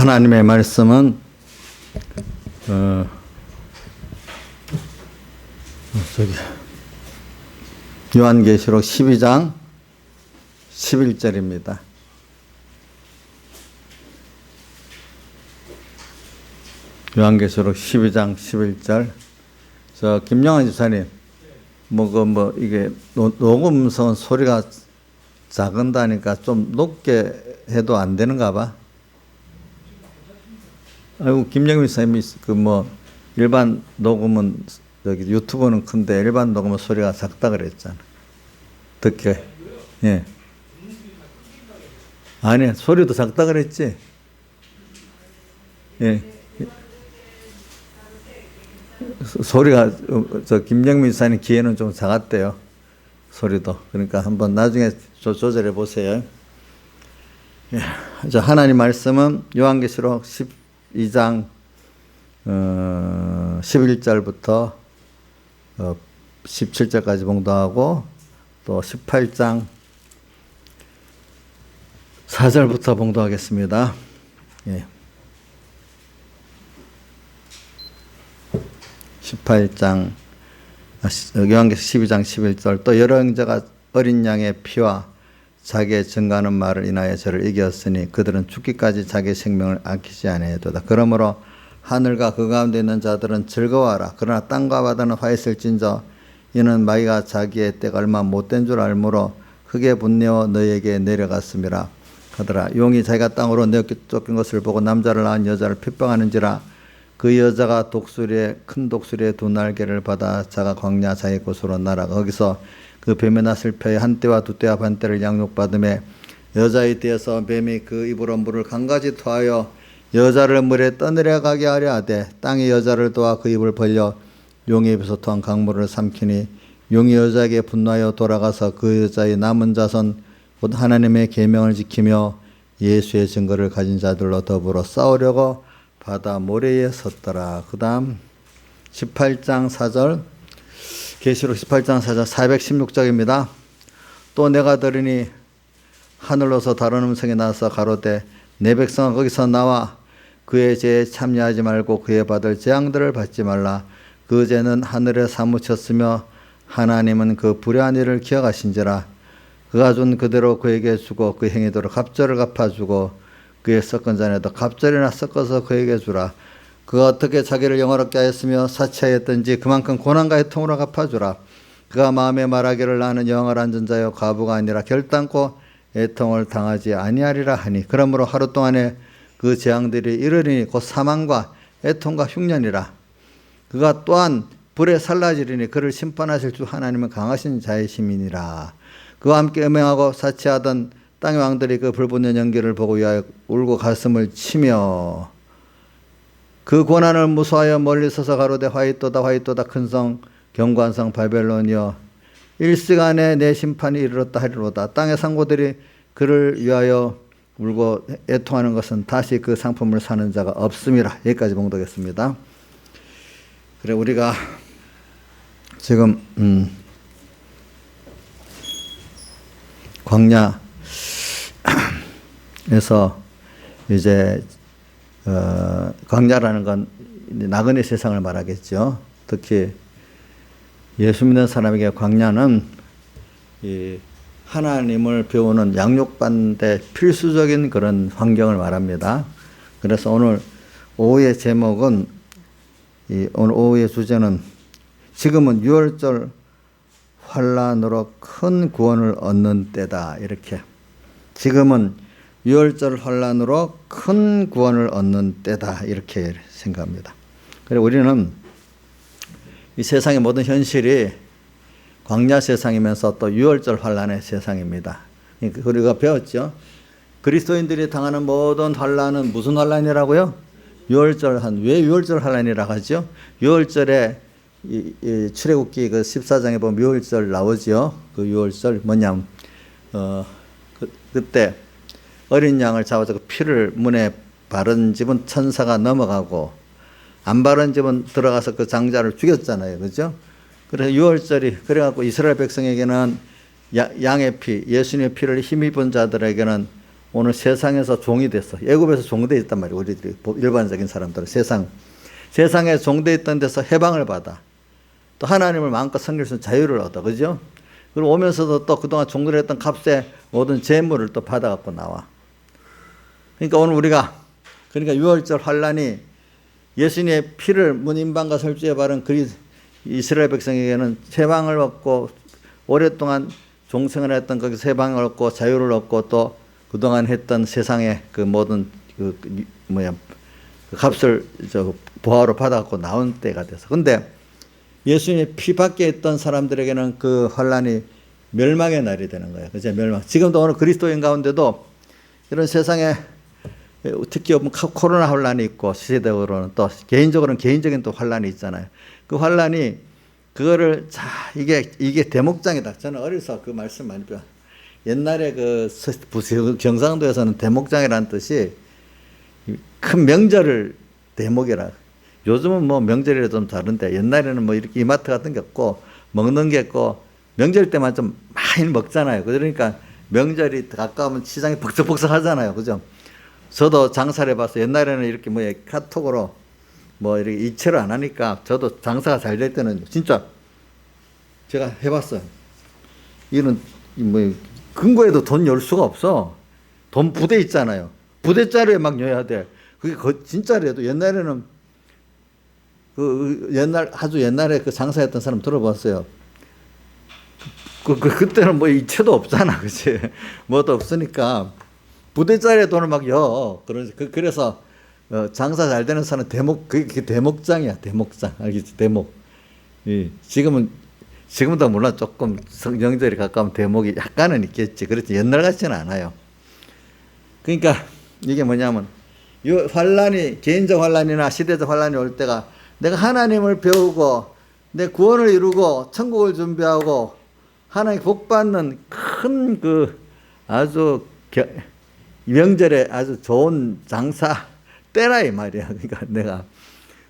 하나님의 말씀은 요한계시록 12장 11절입니다. 요한계시록 12장 11절. 저 김영환 집사님, 이게 녹음선 소리가 작은다니까 좀 높게 해도 안 되는가 봐. 아이고, 김영민 선생님이 일반 녹음은 여기 유튜브는 큰데 일반 녹음은 소리가 작다 그랬잖아. 어떻게? 예. 아니, 소리도 작다 그랬지? 예. 소리가, 김영민 선생님 귀에는 좀 작았대요. 소리도. 그러니까 한번 나중에 조절해 보세요. 예. 하나님 말씀은 요한계시록 12장 11절부터 17절까지 봉독하고 또 18장 4절부터 봉독하겠습니다. 예. 18장 요한계시록 12장 11절. 또 여러 형제가 어린 양의 피와 자기의 증거하는 말을 인하여 저를 이겼으니 그들은 죽기까지 자기의 생명을 아끼지 아니하도다. 그러므로 하늘과 그 가운데 있는 자들은 즐거워하라. 그러나 땅과 바다는 화했을진저 이는 마귀가 자기의 때가 얼마 못된 줄 알므로 크게 분내어 너희에게 내려갔음이라 하더라. 용이 자기가 땅으로 내쫓긴 것을 보고 남자를 낳은 여자를 핍박하는지라. 그 여자가 큰 독수리의 두 날개를 받아 자가 광야 자기 곳으로 날아가 거기서 그 뱀의 낫을 펴여 한 떼와 두 떼와 반 떼를 양육받으며 여자의 떼에서 뱀이 그 입으로 물을 강가지 토하여 여자를 물에 떠내려가게 하려 하되 땅이 여자를 도와 그 입을 벌려 용의 입에서 토한 강물을 삼키니 용이 여자에게 분노하여 돌아가서 그 여자의 남은 자손 곧 하나님의 계명을 지키며 예수의 증거를 가진 자들로 더불어 싸우려고 바다 모래에 섰더라. 그 다음 18장 4절, 계시록 18장 4절 416쪽입니다. 또 내가 들으니 하늘로서 다른 음성이 나서 가로되 내 백성은 거기서 나와 그의 죄에 참여하지 말고 그의 받을 재앙들을 받지 말라. 그 죄는 하늘에 사무쳤으며 하나님은 그 불의한 일을 기억하신지라. 그가 준 그대로 그에게 주고 그 행위대로 갑절을 갚아주고 그의 섞은 잔에도 갑절이나 섞어서 그에게 주라. 그가 어떻게 자기를 영화롭게 하였으며 사치하였던지 그만큼 고난과 애통으로 갚아주라. 그가 마음에 말하기를 나는 영화를 앉은 자여 과부가 아니라 결단코 애통을 당하지 아니하리라 하니 그러므로 하루 동안에 그 재앙들이 이르리니 곧 사망과 애통과 흉년이라. 그가 또한 불에 살라지리니 그를 심판하실 주 하나님은 강하신 자의 시민이라. 그와 함께 음행하고 사치하던 땅의 왕들이 그 불붙는 연기를 보고 위하여 울고 가슴을 치며 그 고난을 무서워하여 멀리 서서 가로되 화이또다 화이또다 큰성 경관성 바벨론이여 일시간에 내 심판이 이르렀다 하리로다. 땅의 상고들이 그를 위하여 울고 애통하는 것은 다시 그 상품을 사는 자가 없음이라. 여기까지 봉독했습니다. 그래, 우리가 지금 광야에서 이제 광야라는 건 나그네 세상을 말하겠죠. 특히 예수 믿는 사람에게 광야는 이 하나님을 배우는 양육받는 데 필수적인 그런 환경을 말합니다. 그래서 오늘 오후의 제목은 오늘 오후의 주제는 지금은 유월절 환란으로 큰 구원을 얻는 때다. 이렇게 지금은 유월절 환란으로 큰 구원을 얻는 때다. 이렇게 생각합니다. 그리고 우리는 이 세상의 모든 현실이 광야 세상이면서 또 유월절 환란의 세상입니다. 우리가 배웠죠. 그리스도인들이 당하는 모든 환란은 무슨 환란이라고요? 왜 유월절 환란이라고 하죠? 유월절에 이 출애굽기 그 14장에 보면 유월절 나오죠. 그 유월절 뭐냐면 그때 어린 양을 잡아서 그 피를 문에 바른 집은 천사가 넘어가고 안 바른 집은 들어가서 그 장자를 죽였잖아요. 그죠? 그래서 유월절이 그래갖고 이스라엘 백성에게는 양의 피, 예수님의 피를 힘입은 자들에게는 오늘 세상에서 종이 됐어. 애굽에서 종돼 있단 말이에요. 우리들이 일반적인 사람들은 세상에 종돼 있던 데서 해방을 받아. 또 하나님을 마음껏 섬길 수 있는 자유를 얻어. 그죠? 그리고 오면서도 또 그동안 종들 했던 값에 모든 재물을 또 받아갖고 나와. 그러니까 오늘 우리가, 그러니까 6월절 환란이 예수님의 피를 문인방과 설주에 바른 이스라엘 백성에게는 해방을 얻고 오랫동안 종생을 했던 거기서 해방을 얻고 자유를 얻고 또 그동안 했던 세상의 그 모든 그 값을 보화로 받아갖고 나온 때가 돼서. 근데 예수님의 피 밖에 있던 사람들에게는 그 환란이 멸망의 날이 되는 거예요. 그죠? 멸망. 지금도 오늘 그리스도인 가운데도 이런 세상에 특히 코로나 환란이 있고 시대적으로는 또 개인적으로는 개인적인 또 환란이 있잖아요. 그 환란이 그거를 이게 대목장이다. 저는 어려서 그 말씀 많이 배워. 옛날에 경상도에서는 대목장이라는 뜻이 큰 명절을 대목이라. 요즘은 뭐 명절이라 좀 다른데 옛날에는 뭐 이렇게 이마트 같은 게 없고 먹는 게 있고 명절 때만 좀 많이 먹잖아요. 그러니까 명절이 가까우면 시장이 벅석벅석 하잖아요. 그죠? 저도 장사를 해봐서 옛날에는 이렇게 카톡으로 이렇게 이체를 안 하니까 저도 장사가 잘 될 때는 진짜 제가 해봤어요. 이런 금고에도 돈 열 수가 없어. 돈 부대 있잖아요. 부대짜리에 막 넣어야 돼. 그게 진짜래도 옛날에는 아주 옛날에 그 장사했던 사람 들어봤어요. 그때는 이체도 없잖아. 그치? 뭐도 없으니까 부대짜리에 돈을 막 여. 그래서 장사 잘 되는 사람은 그게 대목장이야. 대목장. 알겠지? 대목. 지금도 물론 조금 명절이 가까우면 대목이 약간은 있겠지. 그렇지. 옛날 같지는 않아요. 그러니까 이게 뭐냐면 이 환란이 개인적 환란이나 시대적 환란이 올 때가 내가 하나님을 배우고 내 구원을 이루고 천국을 준비하고 하나님 복 받는 큰 아주 명절에 아주 좋은 장사 때라 이 말이야. 그러니까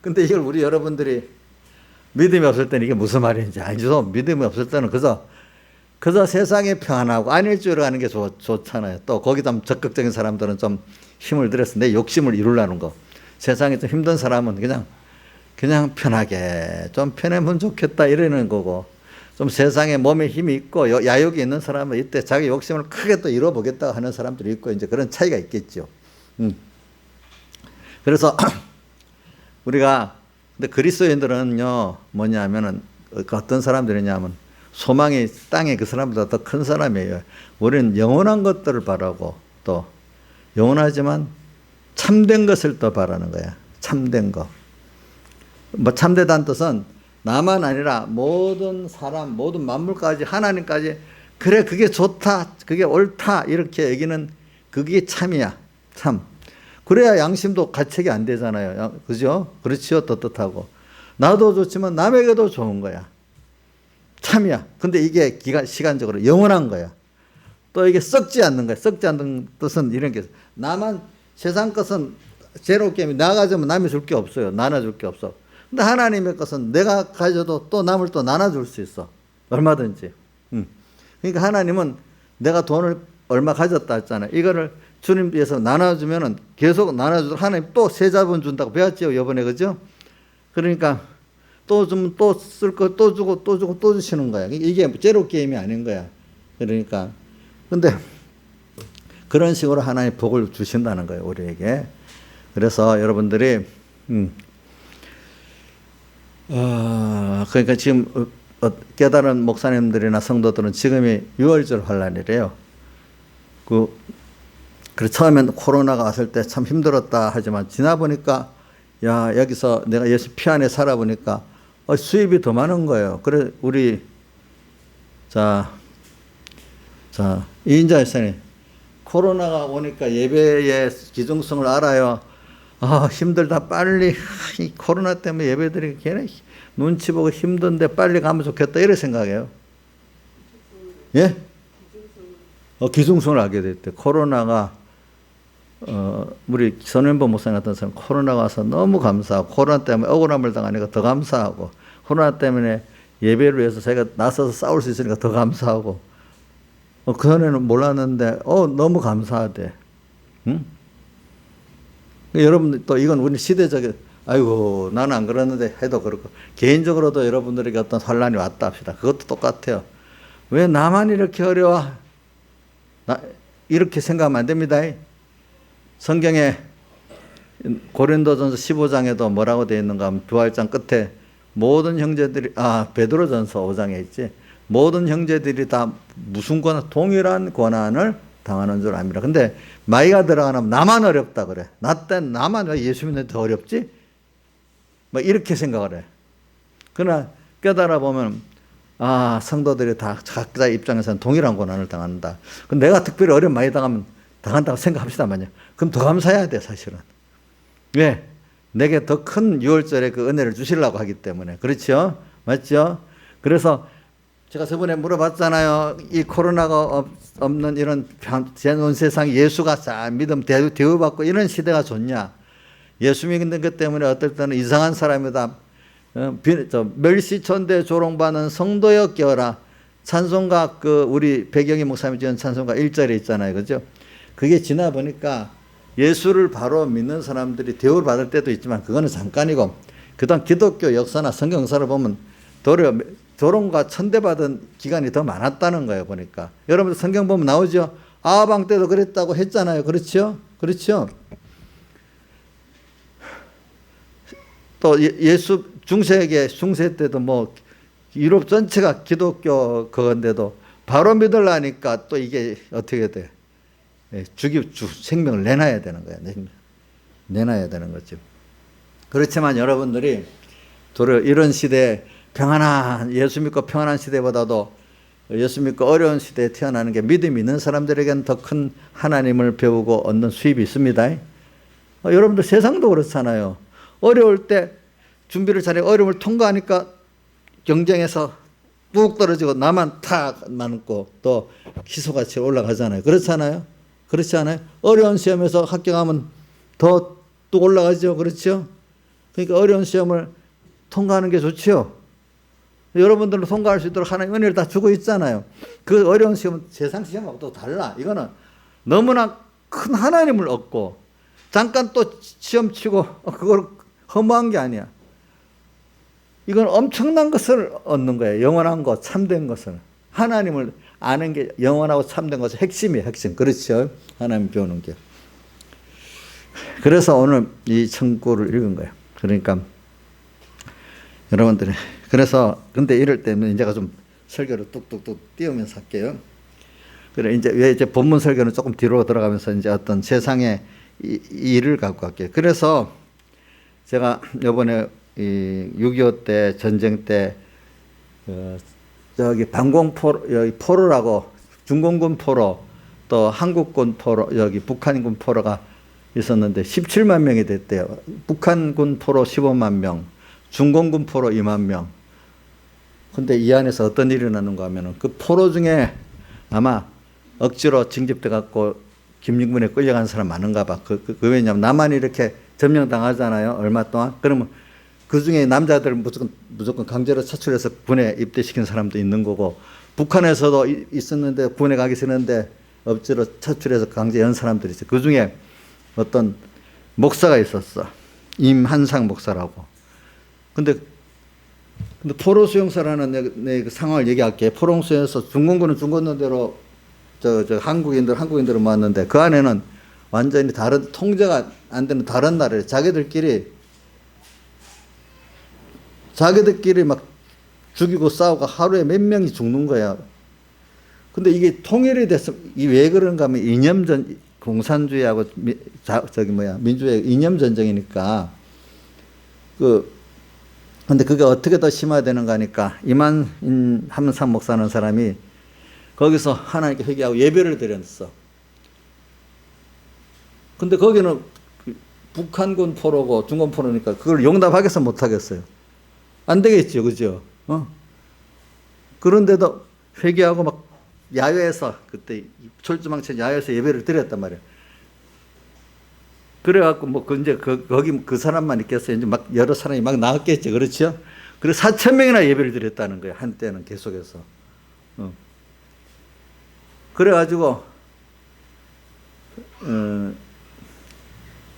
근데 이걸 우리 여러분들이 믿음이 없을 때는 이게 무슨 말인지 알죠? 믿음이 없을 때는 그저 세상에 평안하고 안일주의로 가는 게 좋잖아요. 또 거기다 적극적인 사람들은 좀 힘을 들여서 내 욕심을 이루려는 거. 세상에 좀 힘든 사람은 그냥 편하게 좀 편하면 좋겠다 이러는 거고, 좀 세상에 몸에 힘이 있고 야욕이 있는 사람은 이때 자기 욕심을 크게 또 이뤄보겠다 하는 사람들이 있고 이제 그런 차이가 있겠죠. 그래서 우리가 근데 그리스도인들은요 뭐냐면은 어떤 사람들이냐면 소망이 땅에 그 사람보다 더 큰 사람이에요. 우리는 영원한 것들을 바라고 또 영원하지만 참된 것을 또 바라는 거야. 참된 거. 참되다는 뜻은 나만 아니라 모든 사람, 모든 만물까지 하나님까지 그래 그게 좋다, 그게 옳다 이렇게 여기는 그게 참이야. 참. 그래야 양심도 가책이 안 되잖아요. 그죠? 그렇지요. 떳떳하고. 나도 좋지만 남에게도 좋은 거야. 참이야. 근데 이게 시간적으로 영원한 거야. 또 이게 썩지 않는 거야. 썩지 않는 뜻은 이런 게 나만 세상 것은 제로 게임이 나 가지면 남이 줄 게 없어요. 나눠줄 게 없어. 근데 하나님의 것은 내가 가져도 또 남을 또 나눠줄 수 있어. 얼마든지. 그러니까 하나님은 내가 돈을 얼마 가졌다 했잖아요. 이거를 주님 위해서 나눠주면은 계속 나눠주도록 하나님 또 세자분 준다고 배웠죠. 이번에 그죠? 그러니까 또 주면 또 쓸 거 또 주고 또 주고 또 주시는 거야. 이게 제로 게임이 아닌 거야. 그러니까. 근데 그런 식으로 하나님 복을 주신다는 거예요. 우리에게. 그래서 여러분들이 그러니까 지금 깨달은 목사님들이나 성도들은 지금이 6월절 환란이래요. 그래서 처음엔 코로나가 왔을 때 참 힘들었다 하지만 지나보니까 야 여기서 내가 예수 피 안에 살아보니까 수입이 더 많은 거예요. 그래 우리 자 이인자 목사님 코로나가 오니까 예배의 기중성을 알아요. 힘들다 빨리 이 코로나 때문에 예배드리기 걔네 눈치 보고 힘든데 빨리 가면 좋겠다 이런 생각이에요. 예? 기중성을 알게 됐대. 코로나가 우리 선현보 목사님 같은 사람 코로나가 와서 너무 감사하고 코로나 때문에 억울함을 당하니까 더 감사하고 코로나 때문에 예배를 위해서 자기가 나서서 싸울 수 있으니까 더 감사하고 그전에는 몰랐는데 너무 감사하대. 응? 여러분 또 이건 우리 시대적인 아이고 나는 안 그러는데 해도 그렇고 개인적으로도 여러분들에게 어떤 환란이 왔다 합시다. 그것도 똑같아요. 왜 나만 이렇게 어려워? 이렇게 생각하면 안 됩니다. 성경에 고린도전서 15장에도 뭐라고 되어 있는가 하면 부활장 끝에 모든 형제들이 베드로전서 5장에 있지. 모든 형제들이 다 무슨 권한 동일한 권한을 당하는 줄 압니다. 근데 마이가 들어가면 나만 어렵다 그래. 나 때 나만 왜 예수 믿는데 더 어렵지? 뭐 이렇게 생각을 해. 그러나 깨달아 보면 성도들이 다 각자 입장에서는 동일한 고난을 당한다. 그럼 내가 특별히 어려움 많이 당한다고 생각합시다만요. 그럼 더 감사해야 돼 사실은. 왜? 내게 더 큰 6월절에 그 은혜를 주시려고 하기 때문에. 그렇죠? 맞죠? 그래서 제가 저번에 물어봤잖아요. 이 코로나가 없는 이런 전 세상 예수가 잘 믿음 대우받고 이런 시대가 좋냐? 예수 믿는 것 때문에 어떨 때는 이상한 사람이다. 멸시천대 조롱받는 성도여 깨어라. 찬송가 우리 배경희 목사님이 지은 찬송가 1절에 있잖아요. 그죠? 그게 지나 보니까 예수를 바로 믿는 사람들이 대우를 받을 때도 있지만 그거는 잠깐이고 그다음 기독교 역사나 성경 역사를 보면 도리어 조롱과 천대받은 기간이 더 많았다는 거예요. 보니까 여러분들 성경 보면 나오죠. 아하방 때도 그랬다고 했잖아요. 그렇죠? 그렇죠? 또 예수 중세 때도 뭐 유럽 전체가 기독교 그건데도 바로 믿으려니까 또 이게 어떻게 돼? 생명을 내놔야 되는 거야. 내놔야 되는 거죠. 그렇지만 여러분들이 도리어 이런 시대에 예수 믿고 평안한 시대보다도 예수 믿고 어려운 시대에 태어나는 게 믿음이 있는 사람들에게는 더 큰 하나님을 배우고 얻는 수입이 있습니다. 여러분들 세상도 그렇잖아요. 어려울 때 준비를 잘해 어려움을 통과하니까 경쟁에서 뚝 떨어지고 나만 탁 맞고 또 기소같이 올라가잖아요. 그렇잖아요. 그렇지 않아요? 어려운 시험에서 합격하면 더 뚝 올라가죠. 그렇죠? 그러니까 어려운 시험을 통과하는 게 좋지요. 여러분들도 통과할 수 있도록 하나님 은혜를 다 주고 있잖아요. 그 어려운 시험은 세상 시험하고 또 달라. 이거는 너무나 큰 하나님을 얻고 잠깐 또 시험 치고 그걸 허무한 게 아니야. 이건 엄청난 것을 얻는 거예요. 영원한 것, 참된 것을. 하나님을 아는 게 영원하고 참된 것의 핵심이에요. 핵심. 그렇죠? 하나님 배우는 게. 그래서 오늘 이 청구를 읽은 거예요. 그러니까 여러분들이 근데 이럴 때는 제가 좀 설교를 뚝뚝뚝 띄우면서 할게요. 그래 이제 본문 설교는 조금 뒤로 들어가면서 이제 어떤 세상의 일을 갖고 갈게요. 그래서 제가 이번에 6.25 때 전쟁 때 여기 포로라고 중공군 포로 또 한국군 포로 여기 북한군 포로가 있었는데 17만 명이 됐대요. 북한군 포로 15만 명, 중공군 포로 2만 명. 근데 이 안에서 어떤 일이 일어나는가 하면은 그 포로 중에 아마 억지로 징집돼 갖고 김영군에 끌려간 사람 많은가 봐. 왜냐면 남한이 이렇게 점령당하잖아요. 얼마 동안. 그러면 그 중에 남자들 무조건 강제로 차출해서 군에 입대시킨 사람도 있는 거고, 북한에서도 있었는데 군에 가기 싫은데 억지로 차출해서 강제 연 사람들이 있어요. 그 중에 어떤 목사가 있었어. 임한상 목사라고. 근데 포로 수용소라는 내 그 상황을 얘기할게. 포로 수용소에서 중공군은 중공군 대로 한국인들을 모았는데 그 안에는 완전히 다른 통제가 안 되는 다른 나라에 자기들끼리 막 죽이고 싸우고 하루에 몇 명이 죽는 거야. 근데 이게 통일이 됐어. 이 왜 그런가 하면 공산주의하고 민주주의 이념 전쟁이니까. 근데 그게 어떻게 더 심화되는가 하니까 임한삼 목사라는 사람이 거기서 하나님께 회개하고 예배를 드렸어. 근데 거기는 북한군 포로고 중공 포로니까 그걸 용납하겠어 못하겠어요. 안 되겠죠. 그죠? 그런데도 회개하고 막 야외에서 그때 철조망천 야외에서 예배를 드렸단 말이에요. 그래갖고 거기 그 사람만 있겠어요. 이제 막 여러 사람이 막 나왔겠죠. 그렇죠? 그래서 4,000명이나 예배를 드렸다는 거예요. 한때는 계속해서. 그래가지고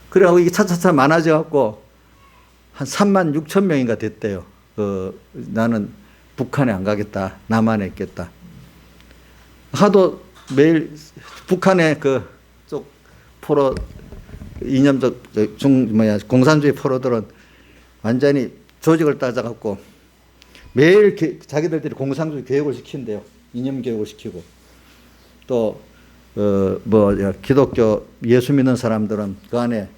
그래갖고 이게 차차차 많아져갖고 한 3만 6천 명인가 됐대요. 나는 북한에 안 가겠다. 남한에 있겠다. 하도 매일 북한의 그쪽 포로, 이념적 공산주의 포로들은 완전히 조직을 따져갖고 매일 자기들끼리 공산주의 교육을 시킨대요. 이념 교육을 시키고. 또, 기독교 예수 믿는 사람들은 그 안에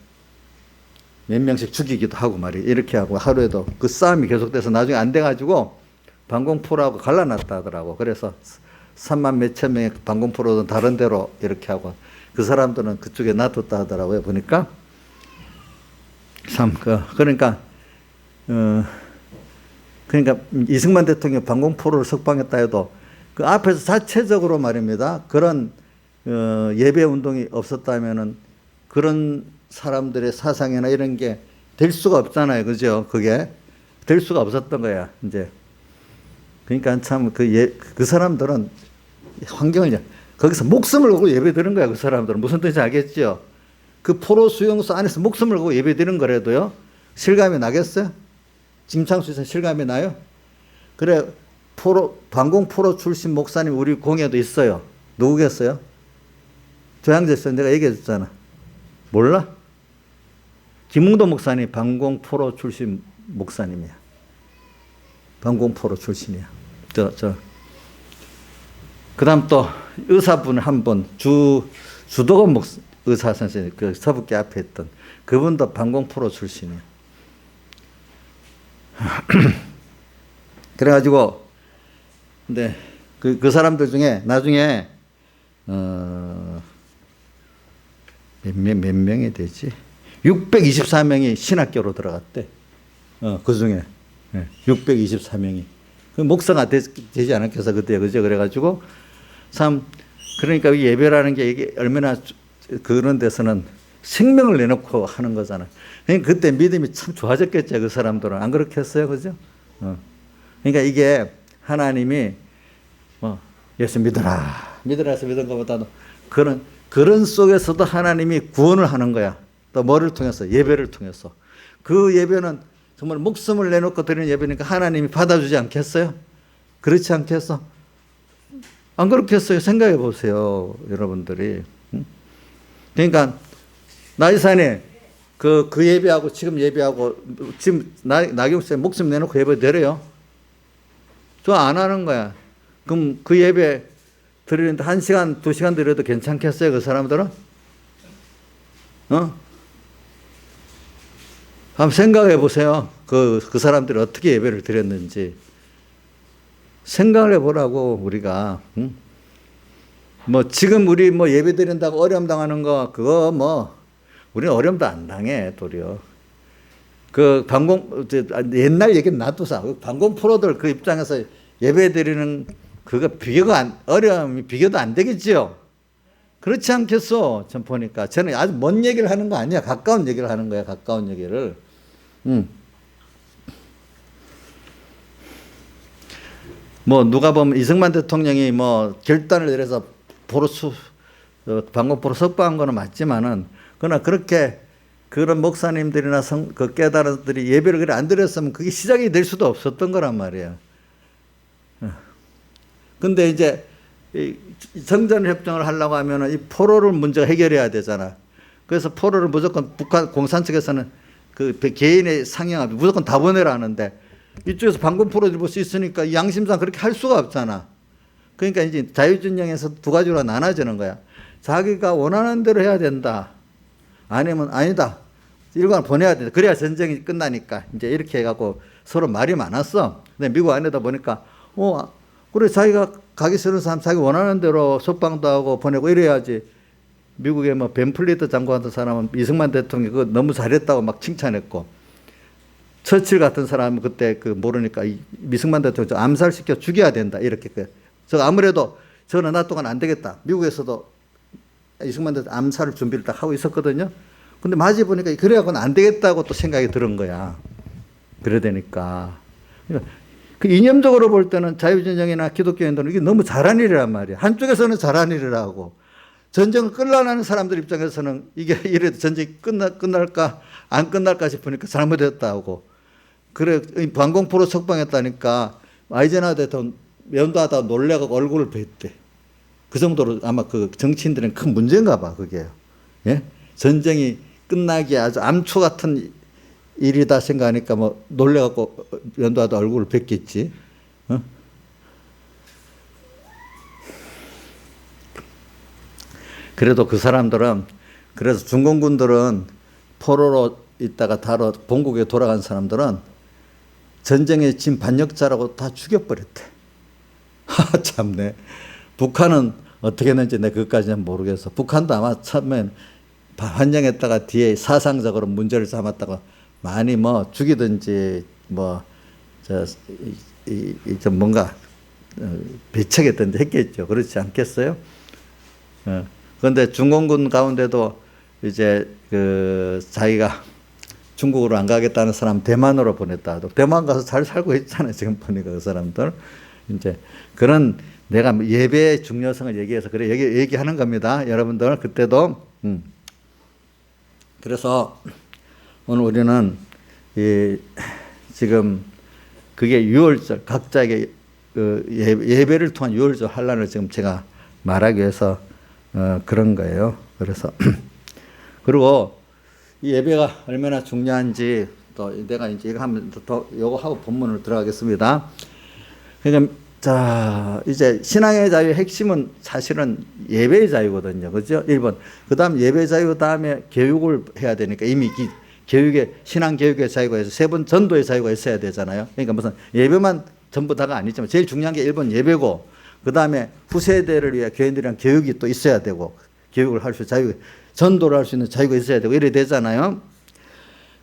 몇 명씩 죽이기도 하고 말이에요. 이렇게 하고 하루에도 그 싸움이 계속돼서 나중에 안 돼가지고 반공포로하고 갈라놨다 하더라고. 그래서 3만 몇천 명의 반공포로는 다른 데로 이렇게 하고 그 사람들은 그쪽에 놔뒀다 하더라고요. 보니까. 그러니까 이승만 대통령 반공포로를 석방했다 해도 그 앞에서 자체적으로 말입니다. 그런 예배 운동이 없었다면은 그런 사람들의 사상이나 이런 게 될 수가 없잖아요. 그죠? 그게 될 수가 없었던 거야. 이제. 그러니까 참 그 사람들은 환경을 거기서 목숨을 걸고 예배 드는 거야. 그 사람들은 무슨 뜻인지 알겠죠? 그 포로 수용소 안에서 목숨을 걸고 예배 드는 거라도요. 실감이 나겠어요? 김창수 씨 실감이 나요? 그래 반공포로 출신 목사님 우리 공예도 있어요. 누구겠어요? 조양재 씨 내가 얘기해 줬잖아. 몰라? 김웅도 목사님 반공포로 출신 목사님이야. 반공포로 출신이야. 그 다음 또 의사분 한 분, 주도건 의사 선생님, 그 서북계 앞에 있던 그분도 반공포로 출신이에요. 그래가지고, 근데 그 사람들 중에 나중에, 몇 명이 되지? 624명이 신학교로 들어갔대. 그 중에. 624명이. 그 목사가 되지 않았겠어, 그때. 그죠? 그래가지고, 참, 그러니까 예배라는 게 이게 얼마나 그런 데서는 생명을 내놓고 하는 거잖아. 그러니까 그때 믿음이 참 좋아졌겠죠, 그 사람들은. 안 그렇게 했어요, 그죠? 그러니까 이게 하나님이, 예수 믿으라서 믿은 것보다도 그런 속에서도 하나님이 구원을 하는 거야. 또 뭐를 통해서? 예배를 통해서. 그 예배는 정말 목숨을 내놓고 드리는 예배니까 하나님이 받아주지 않겠어요? 그렇지 않겠어? 안 그렇겠어요? 생각해 보세요, 여러분들이. 그러니까 나이산에 그 예배하고 지금 예배하고 지금 나경수에 목숨 내놓고 예배 드려요? 저 안 하는 거야. 그럼 그 예배 드리는데 1시간, 2시간 드려도 괜찮겠어요? 그 사람들은? 한번 생각해 보세요. 그 사람들이 어떻게 예배를 드렸는지. 생각을 해보라고, 우리가. 지금 우리 예배 드린다고 어려움 당하는 거, 그거 우리는 어려움도 안 당해, 도리어. 옛날 얘기는 놔두자. 반공 프로들 그 입장에서 예배 드리는 그거 어려움이 비교도 안 되겠지요? 그렇지 않겠어? 전 보니까. 저는 아주 먼 얘기를 하는 거 아니야. 가까운 얘기를 하는 거야, 가까운 얘기를. 누가 보면 이승만 대통령이 결단을 내려서 반공포로 석방한 거는 맞지만은, 그러나 그런 목사님들이나 그 깨달은들이 예배를 그래 안 드렸으면 그게 시작이 될 수도 없었던 거란 말이에요. 근데 이제 정전 협정을 하려고 하면은 이 포로를 먼저 해결해야 되잖아. 그래서 포로를 무조건 북한 공산 측에서는 그 개인의 상향합의 무조건 다 보내라 하는데, 이쪽에서 반공 포로를 볼 수 있으니까 양심상 그렇게 할 수가 없잖아. 그러니까 이제 자유진영에서 두 가지로 나눠지는 거야. 자기가 원하는 대로 해야 된다. 아니면 아니다. 일관 보내야 된다. 그래야 전쟁이 끝나니까. 이제 이렇게 해갖고 서로 말이 많았어. 근데 미국 안에다 보니까, 그래, 자기가 가기 싫은 사람 자기 원하는 대로 석방도 하고 보내고 이래야지. 미국의 벤플리트 장관 같은 사람은 이승만 대통령이 그거 너무 잘했다고 막 칭찬했고, 처칠 같은 사람은 그때 모르니까 이승만 대통령 암살시켜 죽여야 된다. 이렇게. 아무래도 저는 나 동안 안 되겠다. 미국에서도 이승만 대통령 암살을 준비를 딱 하고 있었거든요. 근데 마지 보니까 그래야고는 안 되겠다고 또 생각이 들은 거야. 그래야 되니까. 그러니까 그 이념적으로 볼 때는 자유진영이나 기독교인들은 이게 너무 잘한 일이란 말이야. 한쪽에서는 잘한 일이라고. 전쟁을 끌려나는 사람들 입장에서는 이게 이래도 전쟁이 끝날까 안 끝날까 싶으니까 잘못했다고. 그래 방공포로 석방했다니까 아이젠하워 대통령 면도하다 놀래고 얼굴을 뱉대. 그 정도로 아마 그 정치인들은 큰 문제인가 봐 그게요. 예? 전쟁이 끝나기에 아주 암초 같은 일이다 생각하니까 뭐 놀래갖고 면도하다 얼굴을 뱉겠지. 어? 그래도 그 사람들은 그래서 중공군들은 포로로 있다가 다로 본국에 돌아간 사람들은 전쟁에 진 반역자라고 다 죽여버렸대. 하 참네. 북한은 어떻게 했는지 내가 그것까지는 모르겠어. 북한도 아마 처음엔 반영했다가 뒤에 사상적으로 문제를 삼았다가 많이 뭐 죽이든지 뭐 좀 뭔가 배척했든지 했겠죠. 그렇지 않겠어요? 그런데 중공군 가운데도 이제 그 자기가 중국으로 안 가겠다는 사람 대만으로 보냈다. 대만 가서 잘 살고 있잖아요. 지금 보니까 그 사람들. 이제 그런 내가 예배의 중요성을 얘기해서 그래 얘기하는 겁니다. 여러분들 그때도. 그래서 오늘 우리는 지금 그게 유월절 각자에게 그 예배를 통한 유월절 환란을 지금 제가 말하기 위해서 그런 거예요. 그래서 그리고 이 예배가 얼마나 중요한지 또 내가 이제 이거 하면 더 요거 하고 본문으로 들어가겠습니다. 그러니까 자 이제 신앙의 자유의 핵심은 사실은 예배의 자유거든요. 그렇죠? 1번. 그다음 예배 자유 다음에 교육을 해야 되니까 이미 교육의 신앙 교육의 자유가 있어서 3번 전도의 자유가 있어야 되잖아요. 그러니까 무슨 예배만 전부 다가 아니지만 제일 중요한 게 1번 예배고 그다음에 후세대를 위해 교인들이랑 교육이 또 있어야 되고 교육을 할 수 자유 전도를 할 수 있는 자유가 있어야 되고 이래 되잖아요.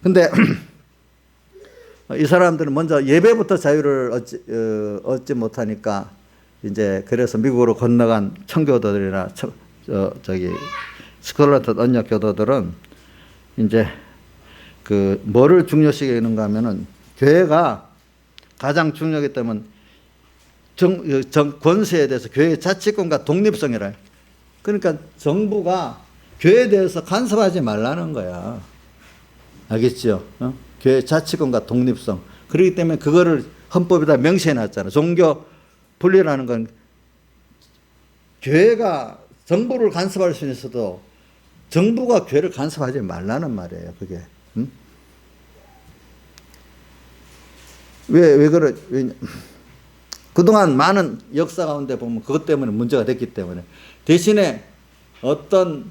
근데 이 사람들은 먼저 예배부터 자유를 얻지 못하니까 이제 그래서 미국으로 건너간 청교도들이나 저기 스콜라트 언약 교도들은 이제 그 뭐를 중요시하는가 하면은 교회가 가장 중요하기 때문에 권세에 대해서 교회의 자치권과 독립성이라. 그러니까 정부가 교회에 대해서 간섭하지 말라는 거야. 알겠죠? 교회 자치권과 독립성. 그렇기 때문에 그거를 헌법에다 명시해 놨잖아. 종교 분리라는 건 교회가 정부를 간섭할 수 있어도 정부가 교회를 간섭하지 말라는 말이에요. 그게. 응? 왜 그동안 많은 역사 가운데 보면 그것 때문에 문제가 됐기 때문에 대신에 어떤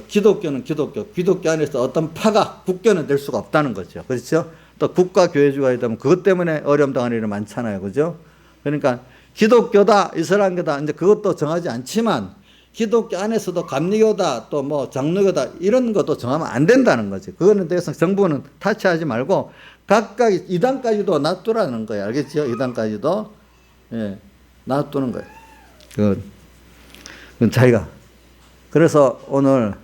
기독교는 기독교 안에서 어떤 파가 국교는 될 수가 없다는 거죠. 그렇죠? 또 국가교회주가 되면 그것 때문에 어려움 당하는 일이 많잖아요. 그죠? 그러니까 기독교다, 이슬람교다, 이제 그것도 정하지 않지만 기독교 안에서도 감리교다, 또 뭐 장로교다, 이런 것도 정하면 안 된다는 거지. 그거는 대해서 정부는 타치하지 말고 각각 이단까지도 놔두라는 거예요. 알겠죠? 이단까지도. 예, 놔두는 거예요. 그건 자기가. 그래서 오늘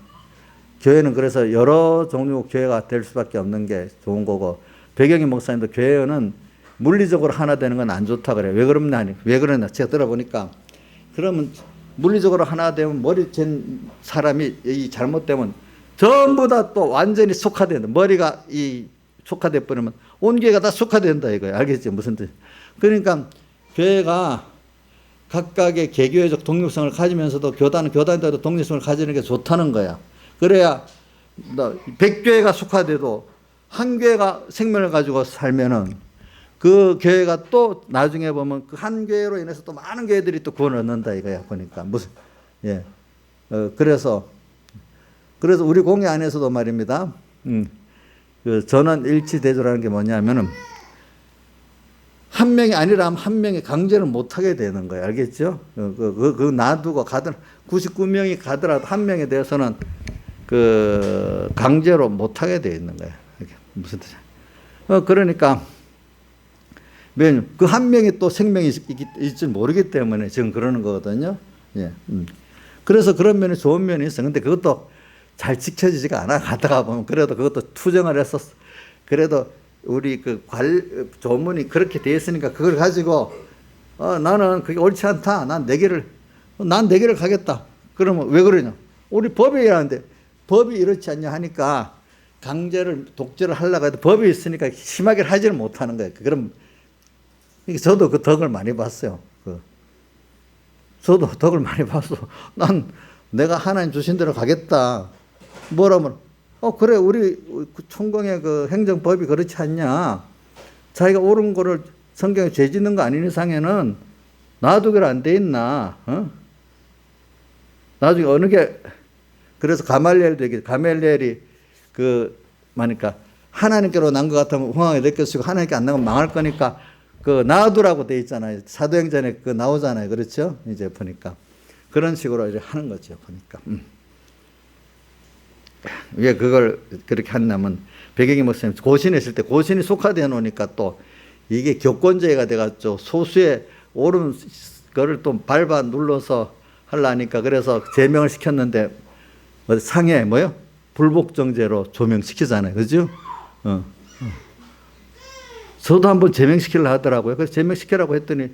교회는 그래서 여러 종류 교회가 될 수밖에 없는 게 좋은 거고, 배경희 목사님도 교회는 물리적으로 하나 되는 건 안 좋다 그래요. 왜 그러냐. 제가 들어보니까 그러면 물리적으로 하나 되면 머리 잰 사람이 이 잘못되면 전부 다 또 완전히 속화된다. 머리가 이 속화돼 버리면 온 교회가 다 속화된다 이거예요. 알겠죠? 무슨 뜻? 그러니까 교회가 각각의 개교회적 독립성을 가지면서도 교단은 교단대로 독립성을 가지는 게 좋다는 거야. 그래야 100교회가 속화돼도 한 교회가 생명을 가지고 살면은 그 교회가 또 나중에 보면 그 한 교회로 인해서 또 많은 교회들이 또 구원을 얻는다 이거야. 보니까 무슨 그래서 우리 공회 안에서도 말입니다. 그 전원 일치 대조라는 게 뭐냐면은 한 명이 아니라면 한 명이 강제를 못 하게 되는 거예요. 알겠죠? 그 놔두고 99명이 가더라도 한 명에 대해서는 그 강제로 못 하게 되어 있는 거예요. 무슨 뜻이야? 그러니까 그 한 명이 또 생명이 있지 모르기 때문에 지금 그러는 거거든요. 예. 그래서 그런 면이 좋은 면이 있어요. 근데 그것도 잘 지켜지지가 않아. 가다가 보면 그래도 그것도 투정을 해서 그래도 우리 그 조문이 그렇게 되어 있으니까 그걸 가지고 나는 그게 옳지 않다. 난 내 길을 가겠다. 그러면 왜 그러냐? 우리 법이 이러는데 법이 이렇지 않냐 하니까 강제를 독재를 하려고 해도 법이 있으니까 심하게 하지는 못하는 거예요. 그럼 저도 그 덕을 많이 봤어요. 저도 덕을 많이 봤어. 난 내가 하나님 주신 대로 가겠다. 뭐라면 그래 우리 총공의 그 행정법이 그렇지 않냐. 자기가 옳은 거를 성경에 죄 짓는 거 아닌 이상에는 놔두기로 안 돼 있나. 나중에 어느 게 그래서 가말리엘도 얘기해. 가말리엘이 그니까 하나님께로 난 것 같으면 흥하게 느껴지고 하나님께 안 나면 망할 거니까 놔두라고 돼 있잖아요. 사도행전에 나오잖아요. 그렇죠? 이제 보니까 그런 식으로 이제 하는 거죠. 보니까 왜 그걸 그렇게 한다면 백영희 목사님 고신에 있을 때 고신이 속화되어 놓으니까 또 이게 격권제가 돼가지고 소수의 옳은 거를 또 밟아 눌러서 하려니까 그래서 제명을 시켰는데 상해 뭐요? 불복종제로 조명시키잖아요. 그죠? 저도 한번 제명시키려고 하더라고요. 그래서 제명시키라고 했더니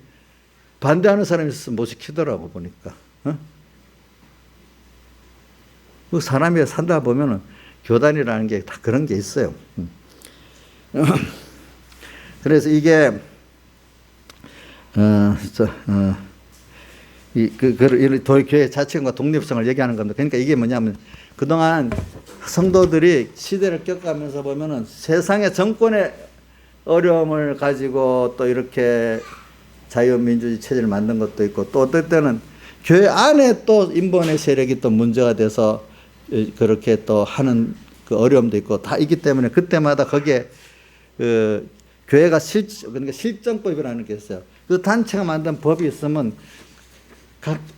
반대하는 사람이 있어서 못 시키더라고 보니까. 그 사람이 산다 보면은 교단이라는 게 다 그런 게 있어요. 그래서 이게 교회 자체과 독립성을 얘기하는 겁니다. 그러니까 이게 뭐냐면 그동안 성도들이 시대를 겪어가면서 보면은 세상의 정권의 어려움을 가지고 또 이렇게 자유민주주의 체제를 만든 것도 있고 또 어떨 때는 교회 안에 또 인본의 세력이 또 문제가 돼서 그렇게 또 하는 그 어려움도 있고 다 있기 때문에 그때마다 거기에 교회가 그러니까 실정법이라는 게 있어요. 그 단체가 만든 법이 있으면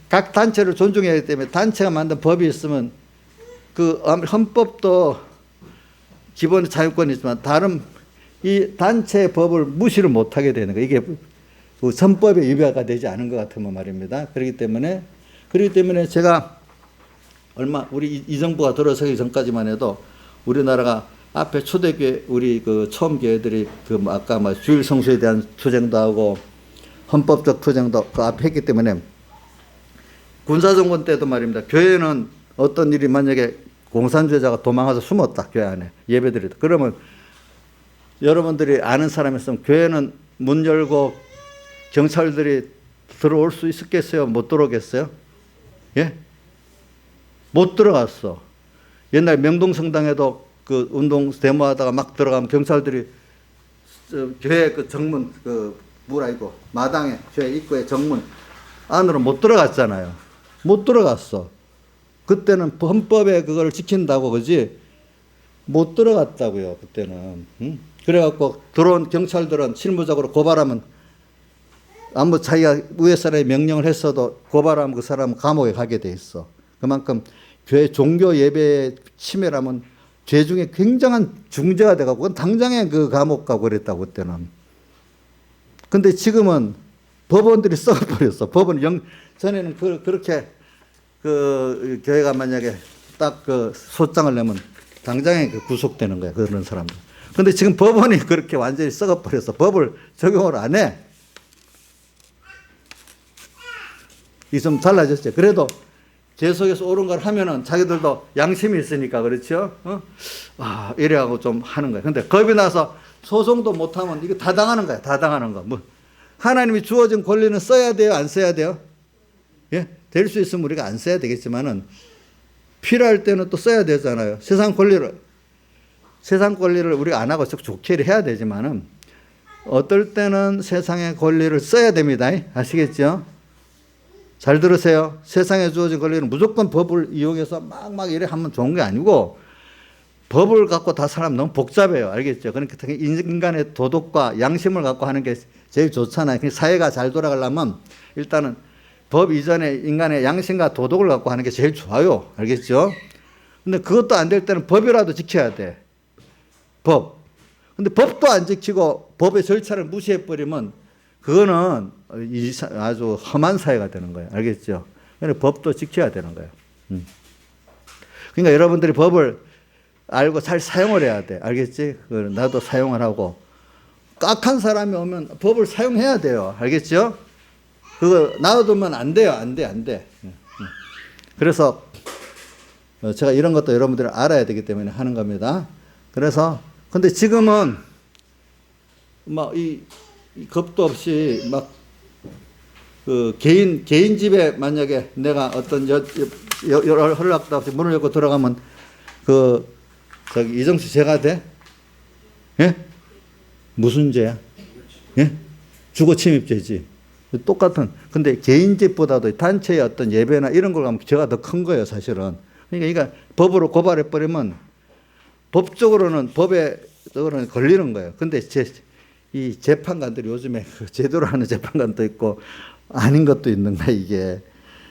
각 단체를 존중해야 하기 때문에 단체가 만든 법이 있으면 그 헌법도 기본 자유권이지만 다른 이 단체의 법을 무시를 못하게 되는 거예요. 이게 그 선법에 위배가 되지 않은 것 같으면 말입니다. 그렇기 때문에 제가 우리 이 정부가 들어서기 전까지만 해도 우리나라가 앞에 초대교회 우리 그 처음 교회들이 아까 주일 성수에 대한 투쟁도 하고 헌법적 투쟁도 그 앞에 했기 때문에 군사정권 때도 말입니다. 교회는 어떤 일이 만약에 공산주의자가 도망가서 숨었다 교회 안에 예배드리다 그러면 여러분들이 아는 사람이 있으면 교회는 문 열고 경찰들이 들어올 수 있었겠어요? 못 들어오겠어요? 예? 못 들어갔어. 옛날 명동성당에도 그 운동 데모하다가 막 들어가면 경찰들이 교회 그 정문 마당에 교회 입구에 정문 안으로 못 들어갔잖아요. 못 들어갔어. 그때는 헌법에 그걸 지킨다고 그지 못 들어갔다고요. 그때는. 그래갖고 들어온 경찰들은 실무적으로 고발하면 아무 자기가 위에 사람이 명령을 했어도 고발하면 그 사람은 감옥에 가게 돼 있어. 그만큼 교회 종교 예배 침해라면 죄 중에 굉장한 중죄가 돼가고 그건 당장에 그 감옥 가고 그랬다고 그때는. 근데 지금은 법원들이 썩어버렸어. 전에는 그렇게 그 교회가 만약에 딱 그 소장을 내면 당장에 구속되는 거야. 그런 사람들. 근데 지금 법원이 그렇게 완전히 썩어버렸어. 법을 적용을 안 해. 이 좀 달라졌죠. 그래도 계속해서 옳은 걸 하면은 자기들도 양심이 있으니까 그렇죠. 이래하고 좀 하는 거야. 근데 겁이 나서 소송도 못하면 이거 다 당하는 거야. 다 당하는 거. 하나님이 주어진 권리는 써야 돼요? 안 써야 돼요? 예? 될 수 있으면 우리가 안 써야 되겠지만은 필요할 때는 또 써야 되잖아요. 세상 권리를 우리가 안 하고 좋게 해야 되지만은 어떨 때는 세상의 권리를 써야 됩니다. 아시겠죠? 잘 들으세요. 세상에 주어진 권리는 무조건 법을 이용해서 막 이래 하면 좋은 게 아니고 법을 갖고 다 사람 너무 복잡해요. 알겠죠? 그러니까 인간의 도덕과 양심을 갖고 하는 게 제일 좋잖아요. 사회가 잘 돌아가려면 일단은 법 이전에 인간의 양심과 도덕을 갖고 하는 게 제일 좋아요. 알겠죠? 근데 그것도 안 될 때는 법이라도 지켜야 돼. 법. 근데 법도 안 지키고 법의 절차를 무시해버리면 그거는 아주 험한 사회가 되는 거예요. 알겠죠? 그러니까 법도 지켜야 되는 거예요. 그러니까 여러분들이 법을 알고 잘 사용을 해야 돼. 알겠지? 나도 사용을 하고. 깍한 사람이 오면 법을 사용해야 돼요. 알겠죠? 그거 놔두면 안 돼요. 안 돼. 그래서 제가 이런 것도 여러분들이 알아야 되기 때문에 하는 겁니다. 그래서 근데 지금은 막 이 겁도 없이 막 그 개인 집에 만약에 내가 어떤 허락도 없이 문을 열고 들어가면 그 저기 이정수 죄가 돼? 예? 무슨 죄야? 예? 주거 침입죄지. 똑같은. 근데 개인 집보다도 단체의 어떤 예배나 이런 걸 가면 죄가 더 큰 거예요, 사실은. 그러니까 법으로 고발해 버리면 법적으로는 걸리는 거예요. 근데 이 재판관들이 요즘에 제대로 하는 재판관도 있고 아닌 것도 있는 거야, 이게.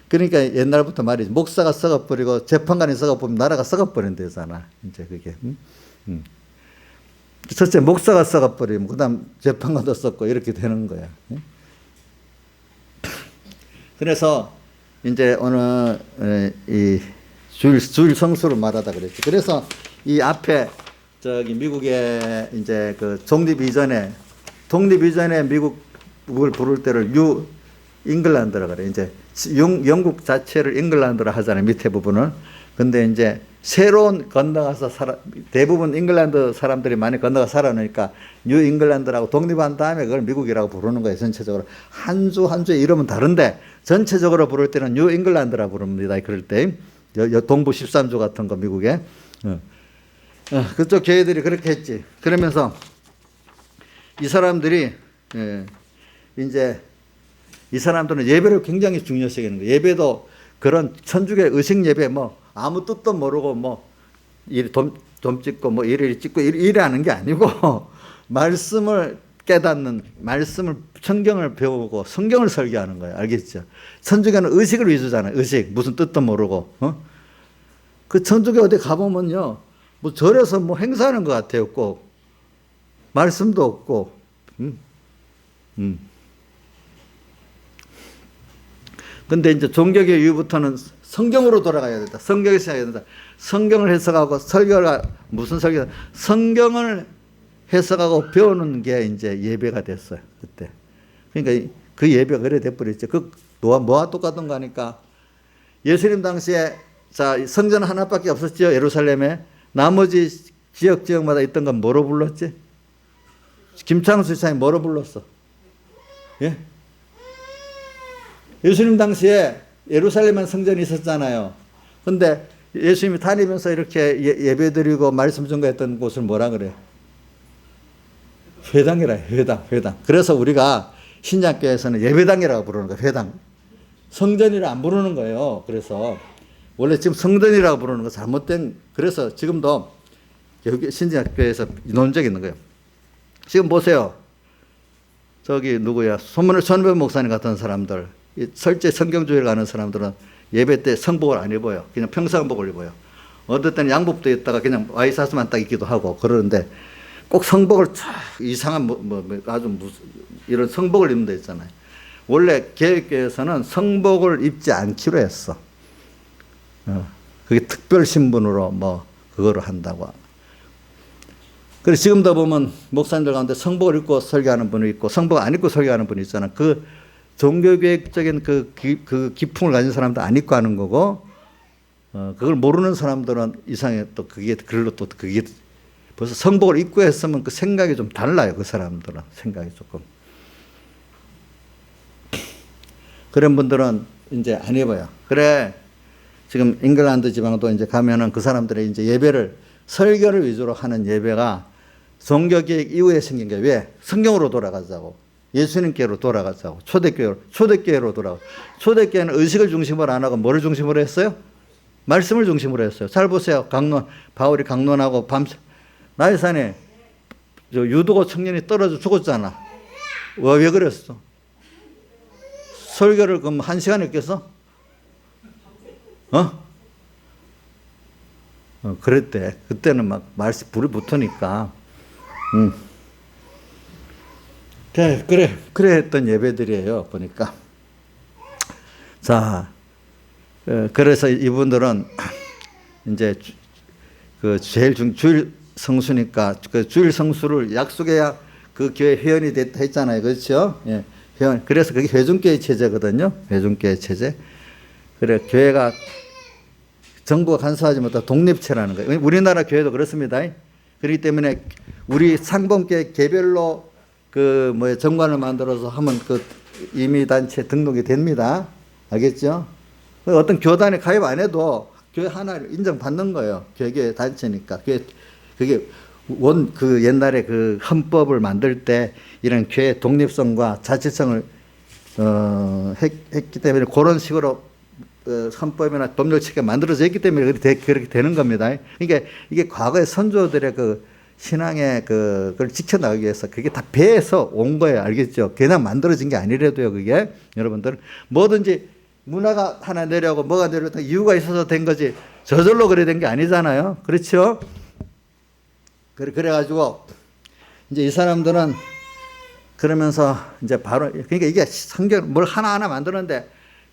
그러니까 옛날부터 말이지. 목사가 썩어버리고 재판관이 썩어버리면 나라가 썩어버린대잖아. 이제 그게. 첫째, 목사가 썩어버리면 그 다음 재판관도 썩고 이렇게 되는 거야. 그래서 이제 오늘 이 주일 성수를 말하다 그랬지. 그래서 이 앞에 저기 미국의 이제 그 독립 이전에 미국을 부를 때를 뉴 잉글랜드라 그래. 이제 영국 자체를 잉글랜드로 하잖아요. 밑에 부분을. 근데 이제 새로운 건너가서 대부분 잉글랜드 사람들이 많이 건너가 살아나니까 뉴 잉글랜드라고 독립한 다음에 그걸 미국이라고 부르는 거예요. 전체적으로. 한 주의 이름은 다른데 전체적으로 부를 때는 뉴 잉글랜드라고 부릅니다. 그럴 때. 동부 13주 같은 거 미국에. 그쪽 교회들이 그렇게 했지. 그러면서 이 사람들이 이제 이 사람들은 예배를 굉장히 중요시 여기는 거예요. 예배도 그런 천주교 의식 예배 뭐 아무 뜻도 모르고 뭐 돔 찍고 뭐 이래 찍고 이래 하는 게 아니고 말씀을 깨닫는, 말씀을 성경을 배우고 성경을 설교하는 거예요. 알겠죠? 천주교는 의식을 위주잖아요. 의식. 무슨 뜻도 모르고. 그 천주교 어디 가보면요. 뭐 절에서 뭐 행사하는 것 같아요. 꼭. 말씀도 없고. 근데 이제 종교개 이후부터는 성경으로 돌아가야 된다. 성경에서 해야 된다. 성경을 해석하고 설교가 무슨 설교? 성경을 해석하고 배우는 게 이제 예배가 됐어요. 그때. 그러니까 그 예배가 그래 돼버렸죠. 그 뭐와 똑같은 거 하니까 예수님 당시에 자 성전 하나밖에 없었죠. 예루살렘에. 나머지 지역마다 있던 건 뭐로 불렀지? 김창수 지사님 뭐로 불렀어? 예? 예수님 당시에 예루살렘만 성전이 있었잖아요. 근데 예수님이 다니면서 이렇게 예배드리고 말씀 전가했던 곳을 뭐라 그래? 회당이라 회당. 그래서 우리가 신약교회에서는 예배당이라고 부르는 거예요. 회당. 성전이라 안 부르는 거예요. 그래서 원래 지금 성전이라고 부르는 거 잘못된, 그래서 지금도 신약교회에서 논쟁이 있는 거예요. 지금 보세요. 저기 누구야? 손은배 목사님 같은 사람들, 설제 성경주의를 가는 사람들은 예배 때 성복을 안 입어요. 그냥 평상복을 입어요. 어떨 때는 양복도 있다가 그냥 와이사스만 딱 입기도 하고 그러는데 꼭 성복을 이상한 아주 이런 성복을 입는 데 있잖아요. 원래 개혁교회에서는 성복을 입지 않기로 했어. 그게 특별 신분으로 뭐 그거를 한다고. 그래서 지금도 보면 목사님들 가운데 성복을 입고 설교하는 분이 있고 성복 안 입고 설교하는 분이 있잖아. 그 종교개혁적인 그 기풍을 가진 사람도 안 입고 하는 거고, 그걸 모르는 사람들은 이상해. 또 그게 벌써 성복을 입고 했으면 그 생각이 좀 달라요. 그 사람들은 생각이 조금. 그런 분들은 이제 안 입어요. 그래. 지금 잉글랜드 지방도 이제 가면은 그 사람들의 이제 예배를 설교를 위주로 하는 예배가 종교개혁 이후에 생긴 게 왜? 성경으로 돌아가자고. 예수님께로 돌아가자고. 초대교회로 돌아가고. 초대교회는 의식을 중심으로 안 하고 뭐를 중심으로 했어요? 말씀을 중심으로 했어요. 잘 보세요. 바울이 강론하고 나이산에 유도고 청년이 떨어져 죽었잖아. 왜 그랬어? 설교를 그럼 1시간 했겠어? 그랬대. 그때는 막 말씀 불이 붙으니까. 그래 했던 예배들이에요. 보니까. 자, 그래서 이분들은 이제 그 제일 주일 성수니까 그 주일 성수를 약속해야 그 교회 회원이 됐다 했잖아요. 그렇죠? 예. 회원. 그래서 그게 회중교회 체제거든요. 회중교회 체제. 그래, 교회가 정부가 간섭하지 못한 독립체라는 거예요. 우리나라 교회도 그렇습니다. 그렇기 때문에 우리 상봉계 개별로 정관을 만들어서 하면 임의단체 등록이 됩니다. 알겠죠? 어떤 교단에 가입 안 해도 교회 하나를 인정받는 거예요. 교회 단체니까. 그게 옛날에 헌법을 만들 때 이런 교회 독립성과 자치성을 했기 때문에 그런 식으로 헌법이나 법률체계가 만들어져 있기 때문에 그렇게 되는 겁니다. 그러니까 이게 과거의 선조들의 신앙의 그걸 지켜나가기 위해서 그게 다 배에서 온 거예요. 알겠죠? 그냥 만들어진 게 아니라도요. 그게 여러분들 뭐든지 문화가 하나 내려오고 뭐가 내려오고 이유가 있어서 된 거지 저절로 그래 된 게 아니잖아요. 그렇죠? 그래가지고 이제 이 사람들은 그러면서 이제 바로 그러니까 이게 성경 뭘 하나하나 만드는데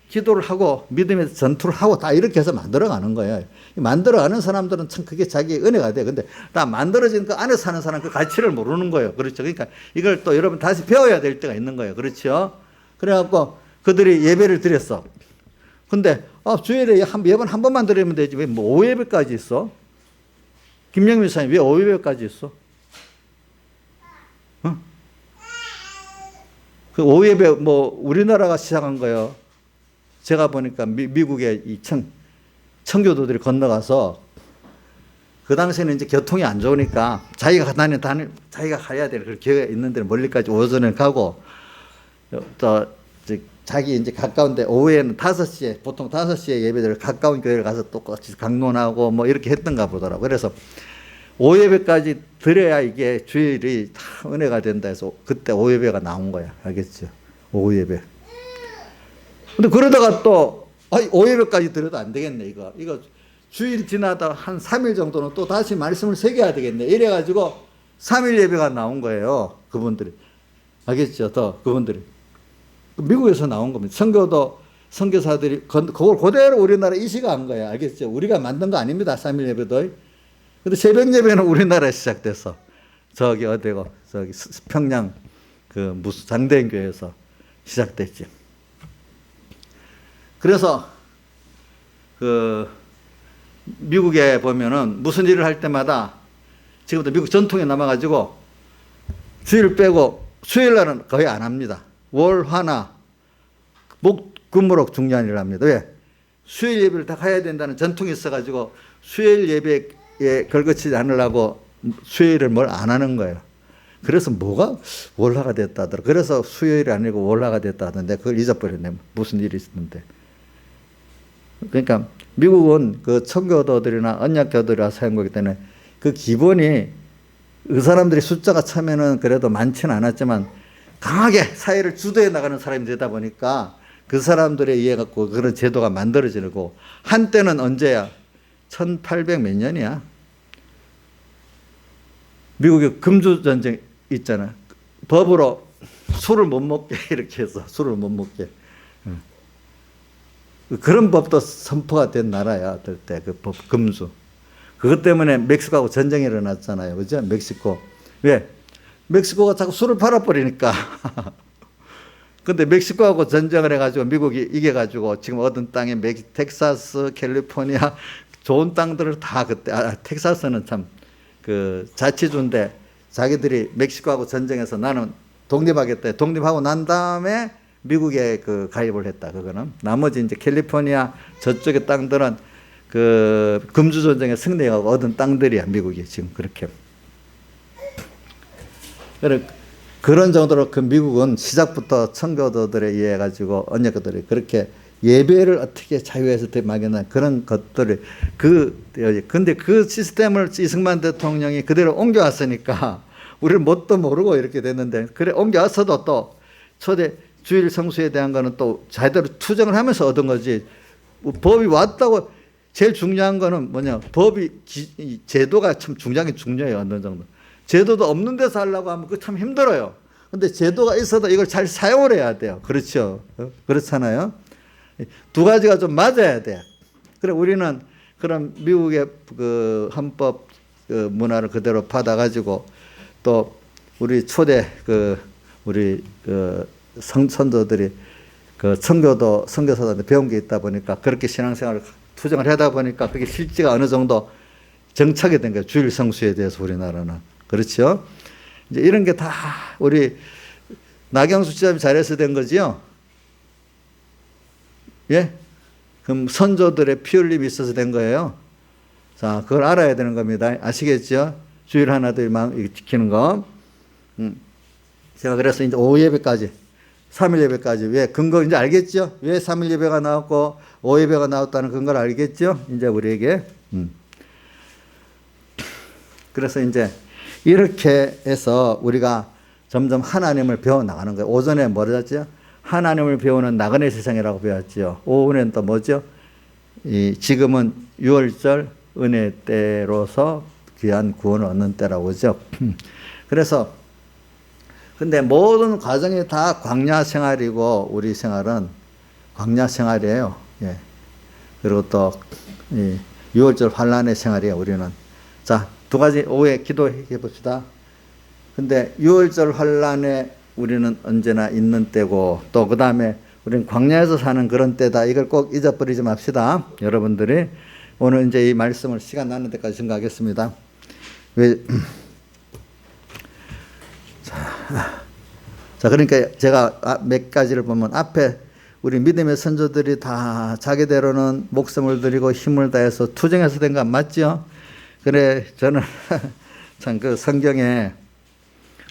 기도를 하고 믿음에서 전투를 하고 다 이렇게 해서 만들어가는 거예요. 만들어가는 사람들은 참 그게 자기 은혜가 돼. 근데 다 만들어진 그 안에 사는 사람 그 가치를 모르는 거예요. 그렇죠. 그러니까 이걸 또 여러분 다시 배워야 될 때가 있는 거예요. 그렇죠. 그래갖고 그들이 예배를 드렸어. 근데 주일에 예번 한 번만 드리면 되지 왜 뭐 5예배까지 있어? 김영민 사님 왜 5예배까지 있어? 그 5예배 우리나라가 시작한 거예요. 제가 보니까 미국의 이 청교도들이 건너가서 그 당시에는 이제 교통이 안 좋으니까 자기가 가야 될 그 기회가 있는 데는 멀리까지 오전에 가고 또 자기 이제 가까운데 오후에는 5시에 보통 5시에 예배들 가까운 교회를 가서 똑같이 강론하고 이렇게 했던가 보더라고. 그래서 5예배까지 드려야 이게 주일이 다 은혜가 된다 해서 그때 5예배가 나온 거야. 알겠죠? 5예배. 근데 그러다가 또 5예배까지 드려도 안 되겠네. 이거 주일 지나다 한 3일 정도는 또 다시 말씀을 새겨야 되겠네. 이래가지고 3일 예배가 나온 거예요. 그분들이. 알겠죠? 그분들이. 미국에서 나온 겁니다. 선교사들이 그걸 그대로 우리나라 이식한 거야. 알겠죠? 우리가 만든 거 아닙니다. 3일 예배도. 근데 새벽 예배는 우리나라에 시작됐어. 어디고 평양 무슨 장대인 교회에서 시작됐지. 그래서 미국에 보면은 무슨 일을 할 때마다 지금부터 미국 전통에 남아가지고 주일 빼고 수요일날은 거의 안 합니다. 월, 화나, 목, 금목으로 중요한 일을 합니다. 왜? 수요일 예배를 다 가야 된다는 전통이 있어가지고 수요일 예배에 걸거치지 않으려고 수요일을 뭘 안 하는 거예요. 그래서 뭐가 월화가 됐다 하더라. 그래서 수요일이 아니고 월화가 됐다 하던데 그걸 잊어버렸네. 무슨 일이 있었는데. 그러니까 미국은 청교도들이나 언약교들이나 사용하기 때문에 그 기본이 그 사람들이 숫자가 처음에는 그래도 많지는 않았지만 강하게 사회를 주도해 나가는 사람이 되다 보니까 그 사람들에 의해 갖고 그런 제도가 만들어지고 한때는 언제야? 1800 몇 년이야? 미국의 금주전쟁 있잖아. 법으로 술을 못 먹게 이렇게 해서 술을 못 먹게. 그런 법도 선포가 된 나라야. 그때 그 법 금주. 그것 때문에 멕시코하고 전쟁이 일어났잖아요. 그죠? 멕시코. 왜? 멕시코가 자꾸 술을 팔아버리니까. 근데 멕시코하고 전쟁을 해가지고 미국이 이겨가지고 지금 얻은 땅에 텍사스, 캘리포니아 좋은 땅들을 다 그때, 텍사스는 참 자치주인데 자기들이 멕시코하고 전쟁해서 나는 독립하겠다. 독립하고 난 다음에 미국에 가입을 했다. 그거는. 나머지 이제 캘리포니아 저쪽의 땅들은 금주전쟁에 승리하고 얻은 땅들이야. 미국이 지금 그렇게. 그런 정도로 미국은 시작부터 청교도들에 의해 가지고 언약교들이 그렇게 예배를 어떻게 자유에서 막연한 그런 것들을 근데 그 시스템을 이승만 대통령이 그대로 옮겨왔으니까 우리는 뭣도 모르고 이렇게 됐는데 그래 옮겨왔어도 또 초대 주일 성수에 대한 거는 또 제대로 투쟁을 하면서 얻은 거지. 법이 왔다고 제일 중요한 거는 뭐냐 제도가 참 중요해요. 어느 정도. 제도도 없는 데서 하려고 하면 참 힘들어요. 근데 제도가 있어도 이걸 잘 사용을 해야 돼요. 그렇죠. 그렇잖아요. 두 가지가 좀 맞아야 돼. 그래, 우리는 그런 미국의 헌법 문화를 그대로 받아가지고 또 우리 초대 우리 선조들이 청교도 선교사들한테 배운 게 있다 보니까 그렇게 신앙생활을 투쟁을 하다 보니까 그게 실지가 어느 정도 정착이 된 거예요. 주일 성수에 대해서 우리나라는. 그렇죠? 이제 이런 게 다 우리 나경수 지사님이 잘해서 된 거지요? 예? 그럼 선조들의 피 흘림이 있어서 된 거예요. 자, 그걸 알아야 되는 겁니다. 아시겠죠? 주일 하나도 지키는 거. 제가 그래서 이제 오후 예배까지, 3일 예배까지, 왜 근거 이제 알겠죠? 왜 3일 예배가 나왔고 오후 예배가 나왔다는 근거를 알겠죠? 이제 우리에게. 그래서 이제 이렇게 해서 우리가 점점 하나님을 배워 나가는 거예요. 오전에 뭐라 했죠? 하나님을 배우는 나그네 세상이라고 배웠죠. 오후는 또 뭐죠? 지금은 6월절 은혜 때로서 귀한 구원을 얻는 때라고 그러죠. 그래서 근데 모든 과정이 다 광야 생활이고 우리 생활은 광야 생활이에요. 예. 그리고 또 6월절 환란의 생활이에요. 우리는. 자, 두 가지 오후에 기도해 봅시다. 근데 6월절 환란에 우리는 언제나 있는 때고 또 그 다음에 우리는 광야에서 사는 그런 때다. 이걸 꼭 잊어버리지 맙시다. 여러분들이 오늘 이제 이 말씀을 시간 나는 데까지 증거하겠습니다. 자, 그러니까 제가 몇 가지를 보면 앞에 우리 믿음의 선조들이 다 자기대로는 목숨을 들이고 힘을 다해서 투쟁해서 된 거 맞죠? 그래, 저는 참 그 성경에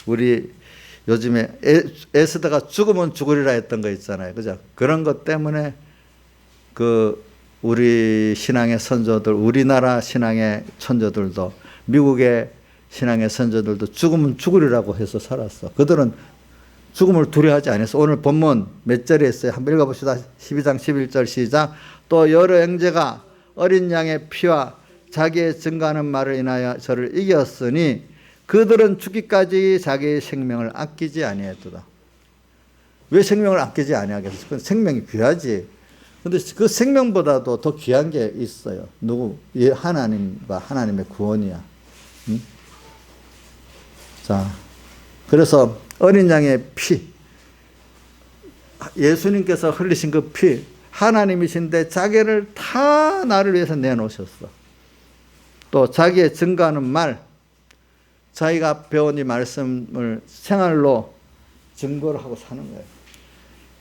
우리 요즘에 에스더가 죽으면 죽으리라 했던 거 있잖아요. 그죠? 그런 것 때문에 그 우리 신앙의 선조들, 우리나라 신앙의 천조들도 미국의 신앙의 선조들도 죽으면 죽으리라고 해서 살았어. 그들은 죽음을 두려워하지 않았어. 오늘 본문 몇 절에 있어요? 한번 읽어봅시다. 12장 11절 시작. 또 여러 형제가 어린 양의 피와 자기의 증거하는 말을 인하여 저를 이겼으니 그들은 죽기까지 자기의 생명을 아끼지 아니했도다. 왜 생명을 아끼지 아니하겠어? 생명이 귀하지. 근데 그 생명보다도 더 귀한 게 있어요. 누구? 하나님과 하나님의 구원이야. 응? 자, 그래서 어린 양의 피, 예수님께서 흘리신 그 피, 하나님이신데 자기를 다 나를 위해서 내놓으셨어. 또 자기의 증거하는 말, 자기가 배운 이 말씀을 생활로 증거를 하고 사는 거예요.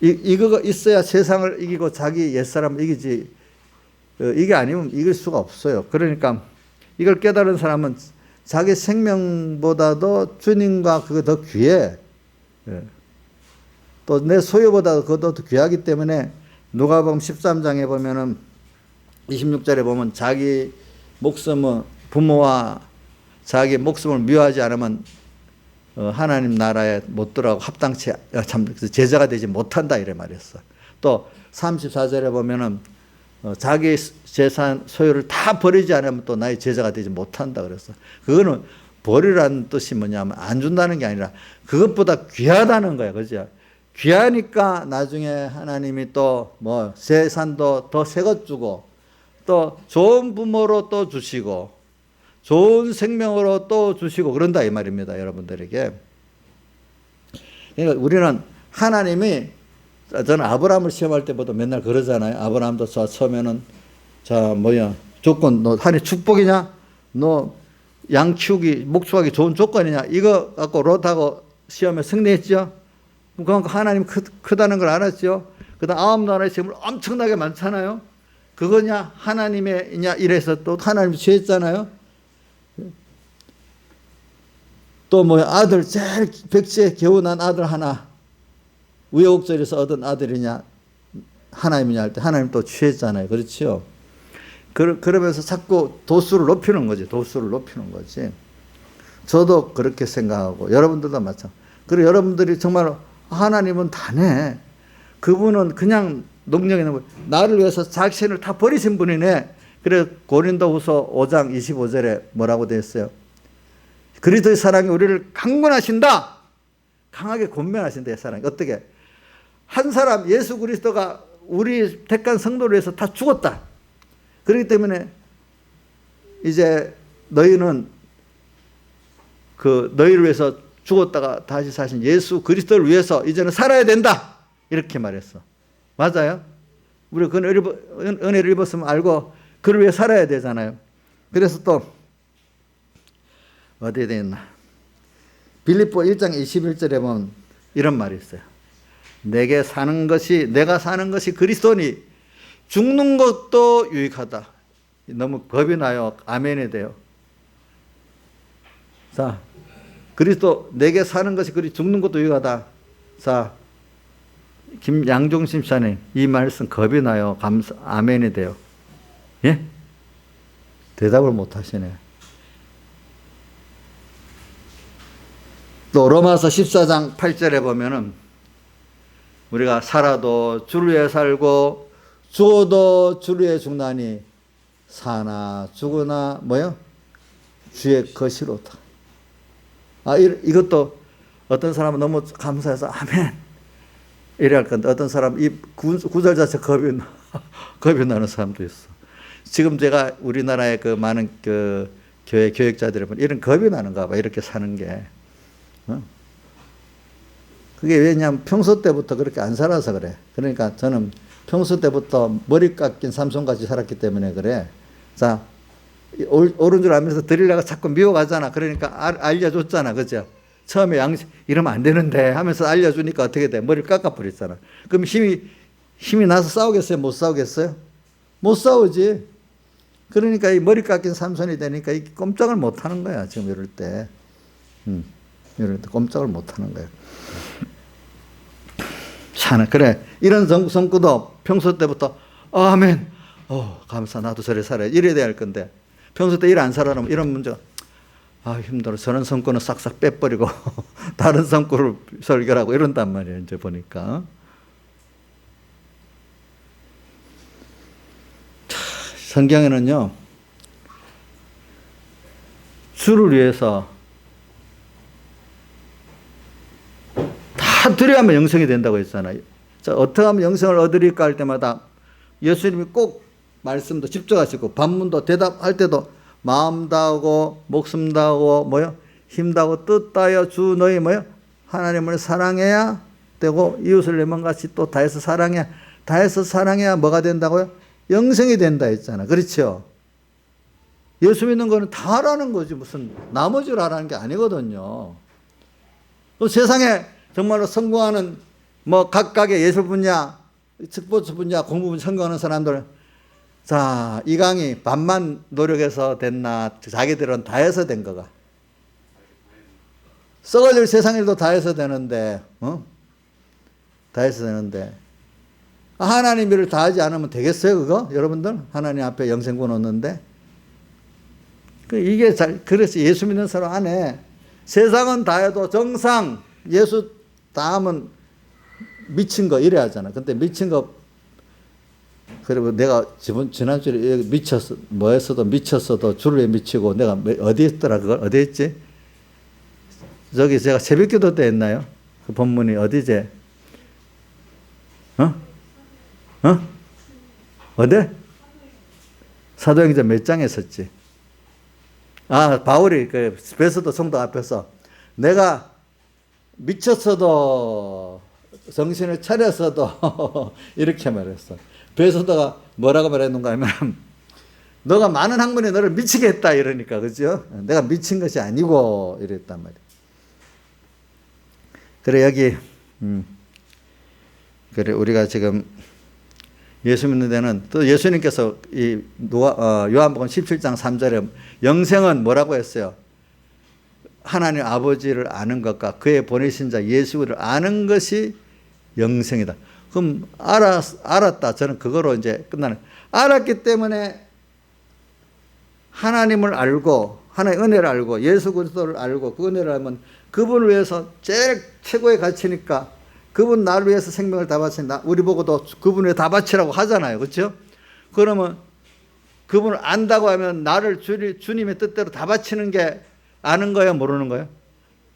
이거가 있어야 세상을 이기고 자기 옛사람을 이기지, 이게 아니면 이길 수가 없어요. 그러니까 이걸 깨달은 사람은 자기 생명보다도 주님과 그거 더 귀해. 또 내 소유보다도 그것도 더 귀하기 때문에 누가복음 13장에 보면은 26절에 보면 자기 목숨은 부모와 자기 목숨을 미워하지 않으면 하나님 나라에 못 들어가고 합당치 참 제자가 되지 못한다 이래 말했어. 또 34절에 보면은 자기 재산 소유를 다 버리지 않으면 또 나의 제자가 되지 못한다 그랬어. 그거는 버리라는 뜻이 뭐냐면 안 준다는 게 아니라 그것보다 귀하다는 거야. 그죠? 귀하니까 나중에 하나님이 또 뭐 재산도 더 새 것 주고 또 좋은 부모로 또 주시고 좋은 생명으로 또 주시고 그런다 이 말입니다. 여러분들에게. 그러니까 우리는 하나님이 저는 아브라함을 시험할 때보다 맨날 그러잖아요. 아브라함도 처음에는 조건 너 하나님 축복이냐? 너 양 키우기 목축하기 좋은 조건이냐? 이거 갖고 롯하고 시험에 승리했죠. 그러니까 하나님 크다는 걸 알았죠. 그다음 아홉 나라의 재물 엄청나게 많잖아요. 그거냐 하나님의냐 이래서 또 하나님 취했잖아요. 또 뭐 아들 제일 백세 겨우 난 아들 하나 우여곡절에서 얻은 아들이냐 하나님이냐 할 때 하나님 또 취했잖아요. 그렇죠? 그러면서 자꾸 도수를 높이는 거지. 도수를 높이는 거지. 저도 그렇게 생각하고 여러분들도 마찬가지. 그리고 여러분들이 정말 하나님은 다네. 그분은 그냥 능력 있는 분. 나를 위해서 자신을 다 버리신 분이네. 그래 고린도후서 5장 25절에 뭐라고 되어 있어요? 그리스도의 사랑이 우리를 강권하신다. 강하게 권면하신다. 사랑이. 어떻게? 한 사람 예수 그리스도가 우리 택한 성도를 위해서 다 죽었다. 그렇기 때문에 이제 너희는 너희를 위해서 죽었다가 다시 사신 예수 그리스도를 위해서 이제는 살아야 된다. 이렇게 말했어. 맞아요? 우리 그 은혜를 입었으면 알고 그를 위해 살아야 되잖아요. 그래서 또 어디에 되어 있나? 빌립보 1장 21절에 보면 이런 말이 있어요. 내가 사는 것이 그리스도니 죽는 것도 유익하다. 너무 겁이 나요. 아멘이 돼요. 자, 그리스도 내게 사는 것이 죽는 것도 유익하다. 자, 양종 심사님 이 말씀 겁이 나요. 아멘이 돼요. 예? 대답을 못 하시네. 또 로마서 14장 8절에 보면은 우리가 살아도 주를 위해 살고 죽어도 주를 위해 죽나니 사나 죽으나 뭐요? 주의 것이로다. 이것도 어떤 사람은 너무 감사해서 아멘 이래 할 건데 어떤 사람은 이 구절 자체 겁이 나는 사람도 있어. 지금 제가 우리나라의 그 많은 그 교회 교육자들이 보면 이런 겁이 나는가 봐. 이렇게 사는 게. 그게 왜냐하면 평소 때부터 그렇게 안 살아서 그래. 그러니까 저는 평소 때부터 머리 깎인 삼손같이 살았기 때문에 그래. 자, 옳은 줄 알면서 드리려고 자꾸 미워가잖아. 그러니까 알려줬잖아. 그죠? 처음에 이러면 안 되는데 하면서 알려주니까 어떻게 돼? 머리를 깎아버렸잖아. 그럼 힘이 나서 싸우겠어요? 못 싸우겠어요? 못 싸우지. 그러니까 이 머리 깎인 삼손이 되니까 이 꼼짝을 못 하는 거야. 지금 이럴 때. 이럴 때 꼼짝을 못 하는 거야. 그래. 이런 성구도 평소 때부터 아멘. 감사. 나도 저래 살아야 이래야 될 건데 평소 때 일 안 살아라면 이런 문제가 힘들어. 저런 성구는 싹싹 빼버리고 다른 성구를 설결하고 이런단 말이에요. 이제 보니까. 성경에는요. 주를 위해서 다 드려야만 영생이 된다고 했잖아요. 자, 어떻게 하면 영생을 얻으릴까 할 때마다 예수님이 꼭 말씀도 집중하시고 반문도 대답할 때도 마음 다하고 목숨 다하고 뭐요? 힘 다하고 뜻 다하여 주 너희 뭐요? 하나님을 사랑해야 되고 이웃을 내 몸같이 또 다해서 사랑해야 뭐가 된다고요? 영생이 된다 했잖아. 그렇죠? 예수 믿는 거는 다 하라는 거지 무슨 나머지를 하라는 게 아니거든요. 또 세상에 정말로 성공하는 뭐 각각의 예술 분야, 스포츠 분야, 공부 분야 성공하는 사람들 자, 이 강의 반만 노력해서 됐나? 자기들은 다 해서 된 거가. 썩을 일 세상 일도 다 해서 되는데 다 해서 되는데 하나님 일을 다 하지 않으면 되겠어요 그거? 여러분들 하나님 앞에 영생권 얻는데 이게 그래서 예수 믿는 사람 안에 세상은 다 해도 정상 예수 다 하면 미친 거 이래 하잖아. 근데 미친 거 그리고 내가 지난주에 미쳤어 뭐했어도 미쳤어도 주를 미치고 내가 어디 했더라 그걸 어디 했지? 저기 제가 새벽기도 때 했나요? 그 본문이 어디지? 어디? 사도행전 몇 장에 썼지? 바울이 그 베드로 성도 앞에서 내가 미쳤어도 정신을 차렸어도 이렇게 말했어. 베드로가 뭐라고 말했는가 하면 너가 많은 학문에 너를 미치게 했다 이러니까 그죠? 내가 미친 것이 아니고 이랬단 말이야. 그래 여기 그래 우리가 지금 예수 믿는 데는 또 예수님께서 이 요한복음 17장 3절에 영생은 뭐라고 했어요? 하나님 아버지를 아는 것과 그의 보내신 자 예수를 아는 것이 영생이다. 그럼 알았다. 저는 그거로 이제 끝나는. 알았기 때문에 하나님을 알고 하나님의 은혜를 알고 예수 그리스도를 알고 그 은혜를 알면 그분을 위해서 제일 최고의 가치니까 그분 나를 위해서 생명을 다 바친다. 우리 보고도 그분을 다 바치라고 하잖아요. 그렇죠? 그러면 그분을 안다고 하면 나를 주님의 뜻대로 다 바치는 게 아는 거예요? 모르는 거예요?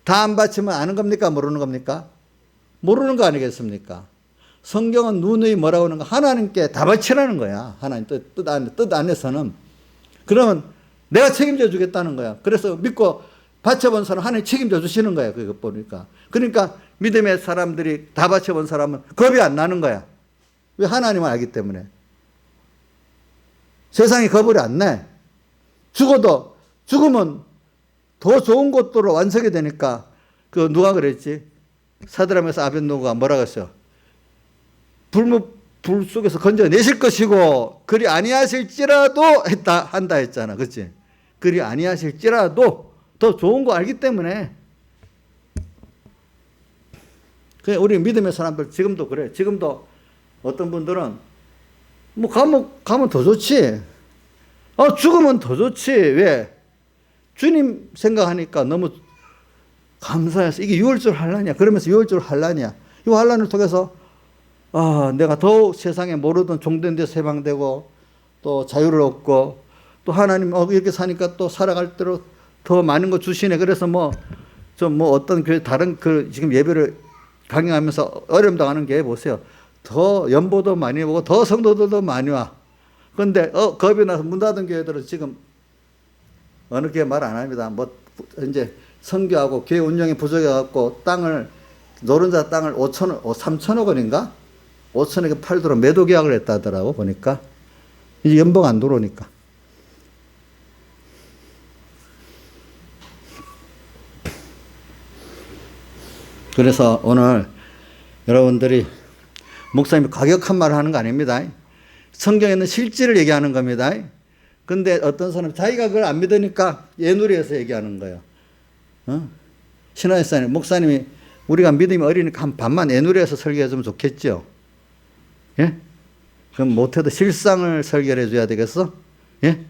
다 안 바치면 아는 겁니까? 모르는 겁니까? 모르는 거 아니겠습니까? 성경은 누누이 뭐라고 하는가? 하나님께 다 바치라는 거야. 하나님 뜻 안에서는. 그러면 내가 책임져 주겠다는 거야. 그래서 믿고 바쳐본 사람 하나님 책임져 주시는 거야. 그거 보니까. 그러니까 믿음의 사람들이 다 바쳐본 사람은 겁이 안 나는 거야. 왜? 하나님을 알기 때문에. 세상에 겁을 안 내. 죽으면 더 좋은 곳으로 완성이 되니까, 그 누가 그랬지? 사드람에서 아벳노고가 뭐라고 했어요? 불 속에서 건져내실 것이고, 그리 아니하실지라도 한다 했잖아. 그치? 그리 아니하실지라도 더 좋은 거 알기 때문에. 우리 믿음의 사람들 지금도 그래. 지금도 어떤 분들은 뭐 가면 더 좋지. 죽으면 더 좋지. 왜? 주님 생각하니까 너무 감사해서 이게 유월절 환란이야. 그러면서 유월절 환란이야. 이 환란을 통해서 내가 더욱 세상에 모르던 종된 데서 해방되고 또 자유를 얻고 또 하나님 이렇게 사니까 또 살아갈 대로 더 많은 거 주시네. 그래서 어떤 다른 지금 예배를 강행하면서 어려움 당하는 게 보세요. 더 연보도 많이 오고 더 성도들도 많이 와. 그런데 겁이 나서 문 닫은 교회들은 지금 어느 교회 말 안 합니다. 이제 선교하고 교회 운영이 부족해갖고 노른자 땅을 3천억 원인가? 5천억에 팔도록 매도 계약을 했다 하더라고, 보니까. 이제 연봉 안 들어오니까. 그래서 오늘 여러분들이 목사님이 과격한 말을 하는 거 아닙니다. 성경에 있는 실질을 얘기하는 겁니다. 근데 어떤 사람은 자기가 그걸 안 믿으니까 예누리에서 얘기하는 거예요. 신화에서는 목사님이 우리가 믿음이 어리니까 한 반만 예누리에서 설교해주면 좋겠죠. 예? 그럼 못해도 실상을 설교해 줘야 되겠어? 예?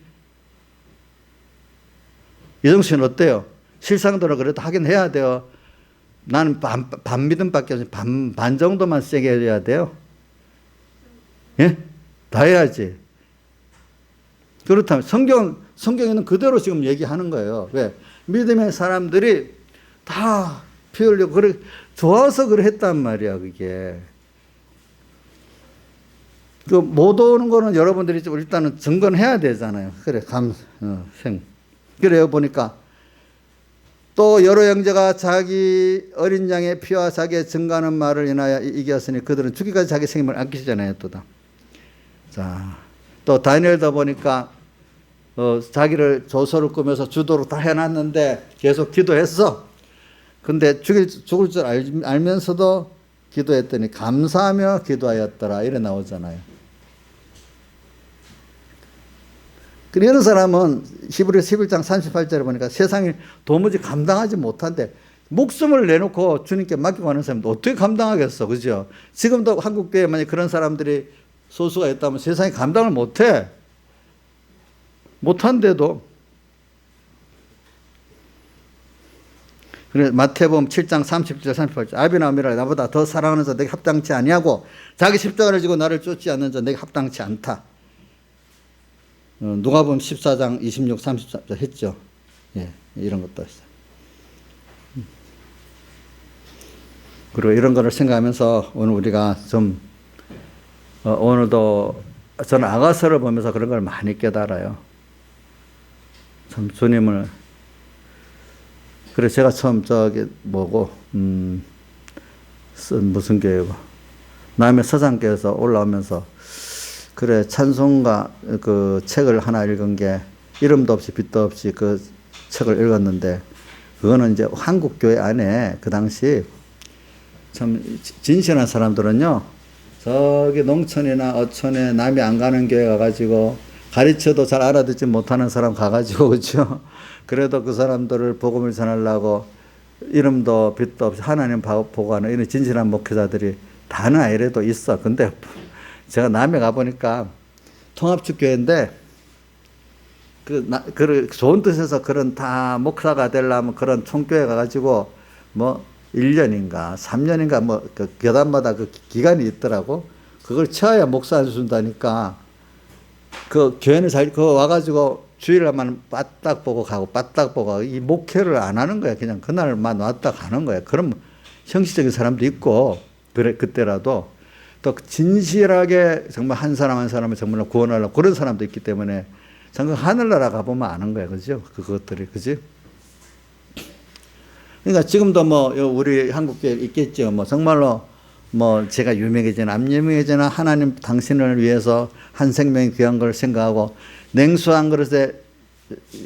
이정수 씨는 어때요? 실상대로 그래도 하긴 해야 돼요. 나는 반 믿음밖에 없지. 반 정도만 세게 해줘야 돼요. 예? 다 해야지. 그렇다면 성경에는 그대로 지금 얘기하는 거예요. 왜? 믿음의 사람들이 다 피 흘리고 좋아서 그래 했단 말이야, 그게. 못 오는 거는 여러분들이 일단은 증거는 해야 되잖아요. 그래, 그래요, 보니까. 또 여러 형제가 자기 어린 양의 피와 자기의 증거하는 말을 인하여 이겼으니 그들은 죽기까지 자기 생명을 아끼시잖아요, 자, 또 다니엘도 보니까 자기를 조서를 꾸며서 주도로 다 해놨는데 계속 기도했어. 근데 죽을 줄 알면서도 기도했더니 감사하며 기도하였더라. 이래 나오잖아요. 이런 사람은 히브리서 11장 38절에 보니까 세상이 도무지 감당하지 못한데 목숨을 내놓고 주님께 맡기고 하는 사람도 어떻게 감당하겠어. 그죠? 지금도 한국교회에 만약 그런 사람들이 소수가 있다면 세상이 감당을 못해. 못한데도. 그래서 마태복음 7장 37절 38절 아비나오미라 나보다 더 사랑하는 자 내게 합당치 아니하고 자기 십자가를 지고 나를 쫓지 않는 자 내게 합당치 않다. 누가복음 14장 26, 34절 했죠. 예, 이런 것도 있어요. 그리고 이런 거를 생각하면서 오늘 우리가 좀 오늘도 저는 아가서를 보면서 그런 걸 많이 깨달아요. 참 주님을. 그래서 제가 처음 무슨 교회고 남해 서장교에서 올라오면서 그래 찬송가 그 책을 하나 읽은 게 이름도 없이 빛도 없이 그 책을 읽었는데 그거는 이제 한국 교회 안에 그 당시 참 진실한 사람들은요 저기 농촌이나 어촌에 남이 안 가는 교회 가가지고 가르쳐도 잘 알아듣지 못하는 사람 가가지고 그죠. 그래도 그 사람들을 복음을 전하려고 이름도 빛도 없이 하나님 보고하는 이런 진실한 목회자들이 다는 아니래도 있어. 근데 제가 남해 가보니까 통합축교회인데 그 좋은 뜻에서 그런 다 목사가 되려면 그런 총교회 가가지고 1년인가 3년인가 그 교단마다 그 기간이 있더라고. 그걸 채워야 목사 안 준다니까 그 교회는 그거 와가지고 주일날만 빠딱 보고 가고 빠딱 보고 가고 이 목회를 안 하는 거야. 그냥 그날만 왔다 가는 거야. 그럼 형식적인 사람도 있고 그래 그때라도 또 진실하게 정말 한 사람 한 사람을 정말 구원하려고 그런 사람도 있기 때문에 정말 하늘나라 가보면 아는 거야. 그죠? 그것들이. 그지? 그러니까 지금도 우리 한국교회 있겠죠. 정말로 뭐 제가 유명해지나 안 유명해지나 하나님 당신을 위해서 한 생명이 귀한 걸 생각하고 냉수 한 그릇에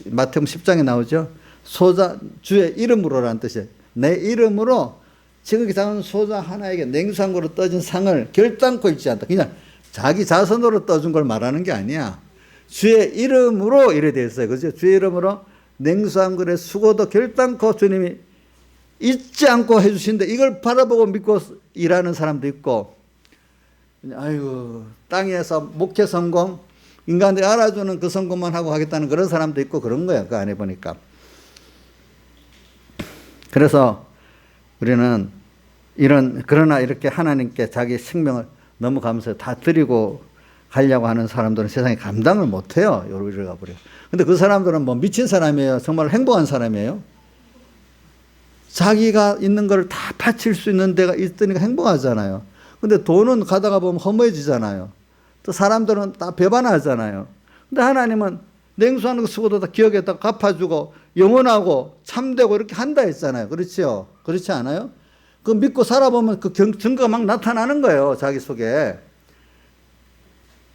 마태복음 10장에 나오죠. 소자 주의 이름으로라는 뜻이에요. 내 이름으로 지극히 작은 소자 하나에게 냉수 한 그릇 떠진 상을 결단코 잊지 않다. 그냥 자기 자선으로 떠준 걸 말하는 게 아니야. 주의 이름으로 이래 되어 있어요. 그죠? 주의 이름으로 냉수 한 그릇 수고도 결단코 주님이 잊지 않고 해주신데 이걸 바라보고 믿고 일하는 사람도 있고, 아이고 땅에서 목회 성공, 인간들이 알아주는 그 성공만 하고 하겠다는 그런 사람도 있고 그런 거야. 그 안에 보니까. 그래서 우리는 그러나 이렇게 하나님께 자기 생명을 너무 감사해 다 드리고 가려고 하는 사람들은 세상에 감당을 못 해요. 요리를 가버려. 근데 그 사람들은 뭐 미친 사람이에요? 정말 행복한 사람이에요? 자기가 있는 걸 다 바칠 수 있는 데가 있으니까 행복하잖아요. 근데 돈은 가다가 보면 허무해지잖아요. 또 사람들은 다 배반하잖아요. 근데 하나님은 냉수하는 거 쓰고도 다 기억에다 갚아주고 영원하고 참되고 이렇게 한다 했잖아요. 그렇죠? 그렇지 않아요? 그 믿고 살아보면 그 증거가 막 나타나는 거예요. 자기 속에.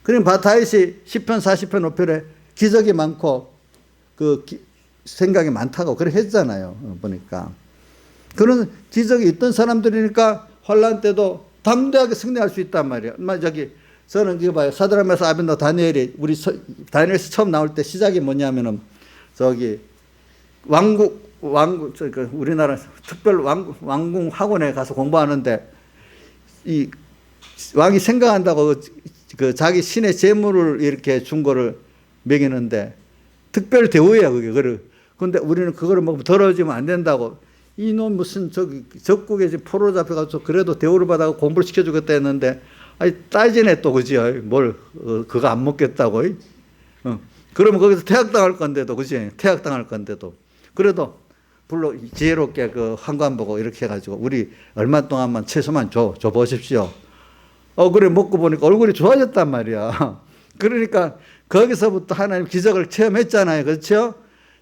그러니까 다윗이 시편 40편 5편에 기적이 많고 생각이 많다고 그렇게 했잖아요. 보니까. 그런 기적이 있던 사람들이니까 환란 때도 담대하게 승리할 수 있단 말이에요. 저는 이거 봐요. 사드락 메삭 아벤노고 다니엘이 다니엘에서 처음 나올 때 시작이 뭐냐면은 우리나라 특별 왕궁 학원에 가서 공부하는데 이 왕이 생각한다고 그 자기 신의 재물을 이렇게 준 거를 먹이는데 특별 대우예요, 그게. 그런데 우리는 그거를 먹으면 더러워지면 안 된다고. 이놈 무슨 적국에 포로 잡혀가지고 그래도 대우를 받아서 공부를 시켜주겠다 했는데, 아니, 따지네 또, 그지? 그거 안 먹겠다고. 그러면 거기서 퇴학당할 건데도, 그지? 퇴학당할 건데도. 그래도, 불러, 지혜롭게 그 한관 보고 이렇게 해가지고, 우리 얼마 동안만 채소만 줘 보십시오. 그래, 먹고 보니까 얼굴이 좋아졌단 말이야. 그러니까, 거기서부터 하나님 기적을 체험했잖아요. 그렇죠?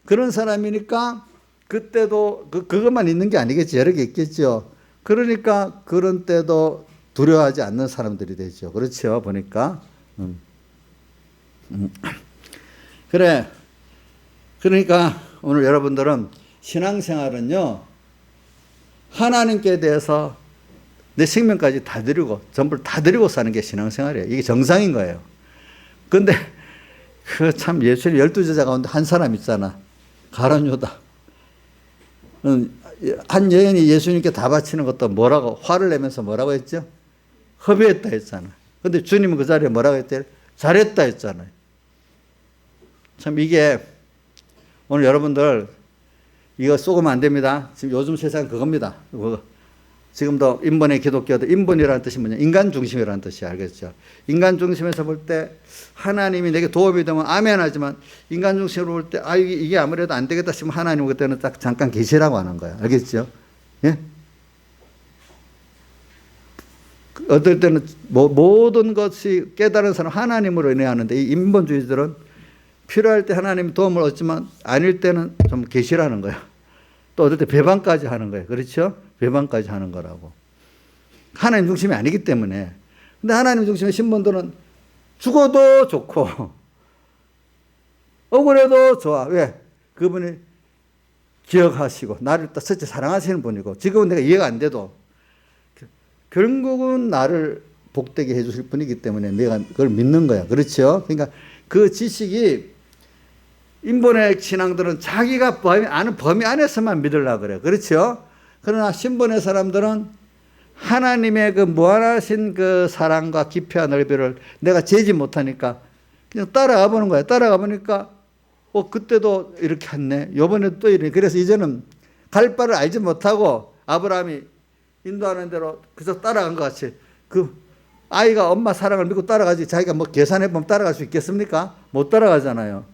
그런 사람이니까, 그때도 그것만 있는 게 아니겠지. 여러 개 있겠죠. 그러니까 그런 때도 두려워하지 않는 사람들이 되죠. 그렇죠. 보니까. 그래. 그러니까 오늘 여러분들은 신앙생활은요, 하나님께 대해서 내 생명까지 다 드리고 전부 다 드리고 사는 게 신앙생활이에요. 이게 정상인 거예요. 근데 참 예수님 12제자 가운데 한 사람 있잖아. 가룟유다. 한 여인이 예수님께 다 바치는 것도 뭐라고 화를 내면서 뭐라고 했죠? 허비했다 했잖아. 근데 주님은 그 자리에 뭐라고 했대요? 잘했다 했잖아요. 참 이게 오늘 여러분들 이거 쏘으면 안 됩니다. 지금 요즘 세상 그겁니다. 지금도 인본의 기독교도 인본이라는 뜻이 뭐냐? 인간 중심이라는 뜻이 알겠죠? 인간 중심에서 볼 때 하나님이 내게 도움이 되면 아멘 하지만 인간 중심으로 볼 때 이게 아무래도 안 되겠다 싶으면 하나님 그때는 딱 잠깐 계시라고 하는 거야. 알겠죠? 예? 어떨 때는 모든 것이 깨달은 사람 하나님으로 인해 하는데 이 인본주의들은 필요할 때 하나님 도움을 얻지만 아닐 때는 좀 계시라는 거야. 또 어떨 때 배반까지 하는 거예요. 그렇죠? 배반까지 하는 거라고. 하나님 중심이 아니기 때문에. 근데 하나님 중심의 신분들은 죽어도 좋고 억울해도 좋아. 왜? 그분이 기억하시고 나를 또 첫째 사랑하시는 분이고 지금은 내가 이해가 안 돼도 결국은 나를 복되게 해주실 분이기 때문에 내가 그걸 믿는 거야. 그렇죠? 그러니까 그 지식이 인본의 신앙들은 자기가 아는 범위 안에서만 믿으려고 그래요. 그렇죠? 그러나 신본의 사람들은 하나님의 그 무한하신 그 사랑과 깊이와 넓이를 내가 재지 못하니까 그냥 따라가 보는 거야. 따라가 보니까 그때도 이렇게 했네. 요번에도 또 이래. 그래서 이제는 갈 바를 알지 못하고 아브라함이 인도하는 대로 그저 따라간 것 같이 그 아이가 엄마 사랑을 믿고 따라가지 자기가 뭐 계산해보면 따라갈 수 있겠습니까? 못 따라가잖아요.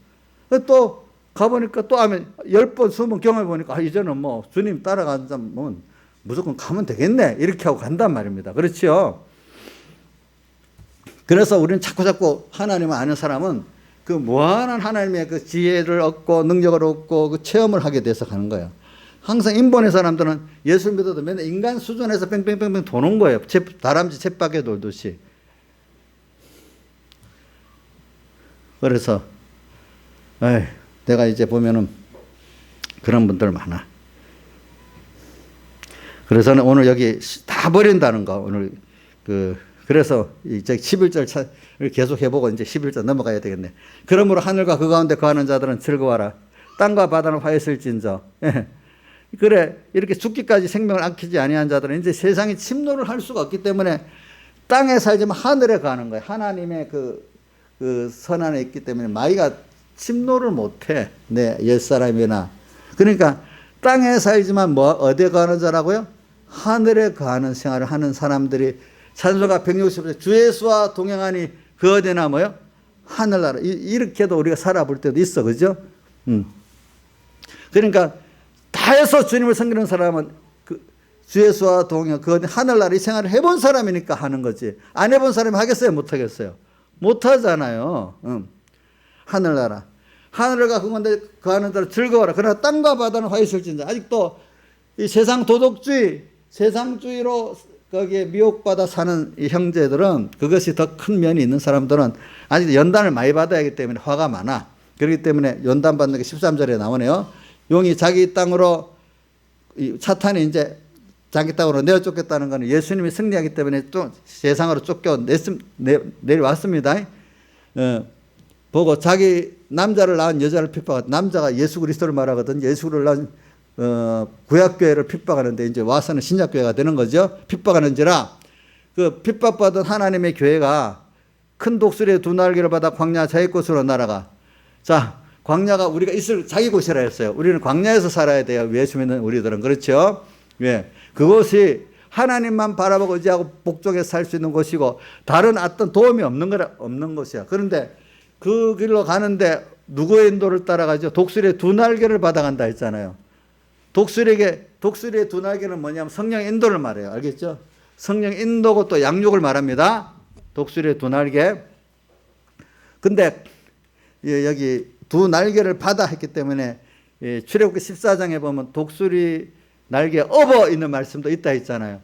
또 가보니까 또 하면 10번, 20번 경험해보니까 이제는 뭐 주님 따라간다면 무조건 가면 되겠네. 이렇게 하고 간단 말입니다. 그렇죠? 그래서 우리는 자꾸 하나님을 아는 사람은 그 무한한 하나님의 그 지혜를 얻고 능력을 얻고 그 체험을 하게 돼서 가는 거예요. 항상 인본의 사람들은 예수 믿어도 맨날 인간 수준에서 뺑뺑뺑뺑 도는 거예요. 다람쥐 쳇바퀴 돌듯이. 그래서 내가 이제 보면은 그런 분들 많아. 그래서는 오늘 여기 다 버린다는 거. 오늘 그래서 이제 11절을 계속 해보고 이제 11절 넘어가야 되겠네. 그러므로 하늘과 그 가운데 거하는 자들은 즐거워라. 땅과 바다는 화했을진저. 그래 이렇게 죽기까지 생명을 아끼지 아니한 자들은 이제 세상에 침노를 할 수가 없기 때문에 땅에 살지만 하늘에 가는 거예요. 하나님의 그 선안에 있기 때문에 마귀가 침노를 못해. 내 옛사람이나. 그러니까 땅에 살지만 어디에 가는 자라고요? 하늘에 가는 생활을 하는 사람들이 찬송가 160절 주 예수와 동행하니 그 어디나 뭐요? 하늘나라. 이렇게도 우리가 살아볼 때도 있어. 그죠? 그러니까 다 해서 주님을 섬기는 사람은 주 예수와 동행 그 어디 하늘나라 이 생활을 해본 사람이니까 하는 거지. 안 해본 사람이 하겠어요? 못 하겠어요? 못 하잖아요. 하늘나라. 하늘과 그건데 거하는 자를 즐거워라. 그러나 땅과 바다는 화있을진자. 아직도 이 세상 도덕주의, 세상주의로 거기에 미혹받아 사는 이 형제들은 그것이 더 큰 면이 있는 사람들은 아직 연단을 많이 받아야 하기 때문에 화가 많아. 그렇기 때문에 연단 받는 게 13절에 나오네요. 용이 자기 땅으로 사탄이 이제 자기 땅으로 내어 쫓겠다는 것은 예수님이 승리하기 때문에 또 세상으로 쫓겨 내려왔습니다. 보고 자기 남자를 낳은 여자를 핍박하고 남자가 예수 그리스도를 말하거든. 예수를 낳은 구약교회를 핍박하는데 이제 와서는 신약교회가 되는 거죠. 핍박하는지라 그 핍박받은 하나님의 교회가 큰 독수리의 두 날개를 받아 광야 자기 곳으로 날아가. 자, 광야가 우리가 있을 자기 곳이라 했어요. 우리는 광야에서 살아야 돼요. 예수 믿는 우리들은. 그렇죠? 예. 그것이 하나님만 바라보고 의지하고 복종해서 살 수 있는 곳이고 다른 어떤 도움이 없는 곳이야. 그런데 그 길로 가는데 누구의 인도를 따라가죠? 독수리의 두 날개를 받아간다 했잖아요. 독수리의 두 날개는 뭐냐면 성령 인도를 말해요. 알겠죠? 성령 인도고 또 양육을 말합니다. 독수리의 두 날개. 근데 여기 두 날개를 받아 했기 때문에 출애굽기 14장에 보면 독수리 날개 업어 있는 말씀도 있다 했잖아요.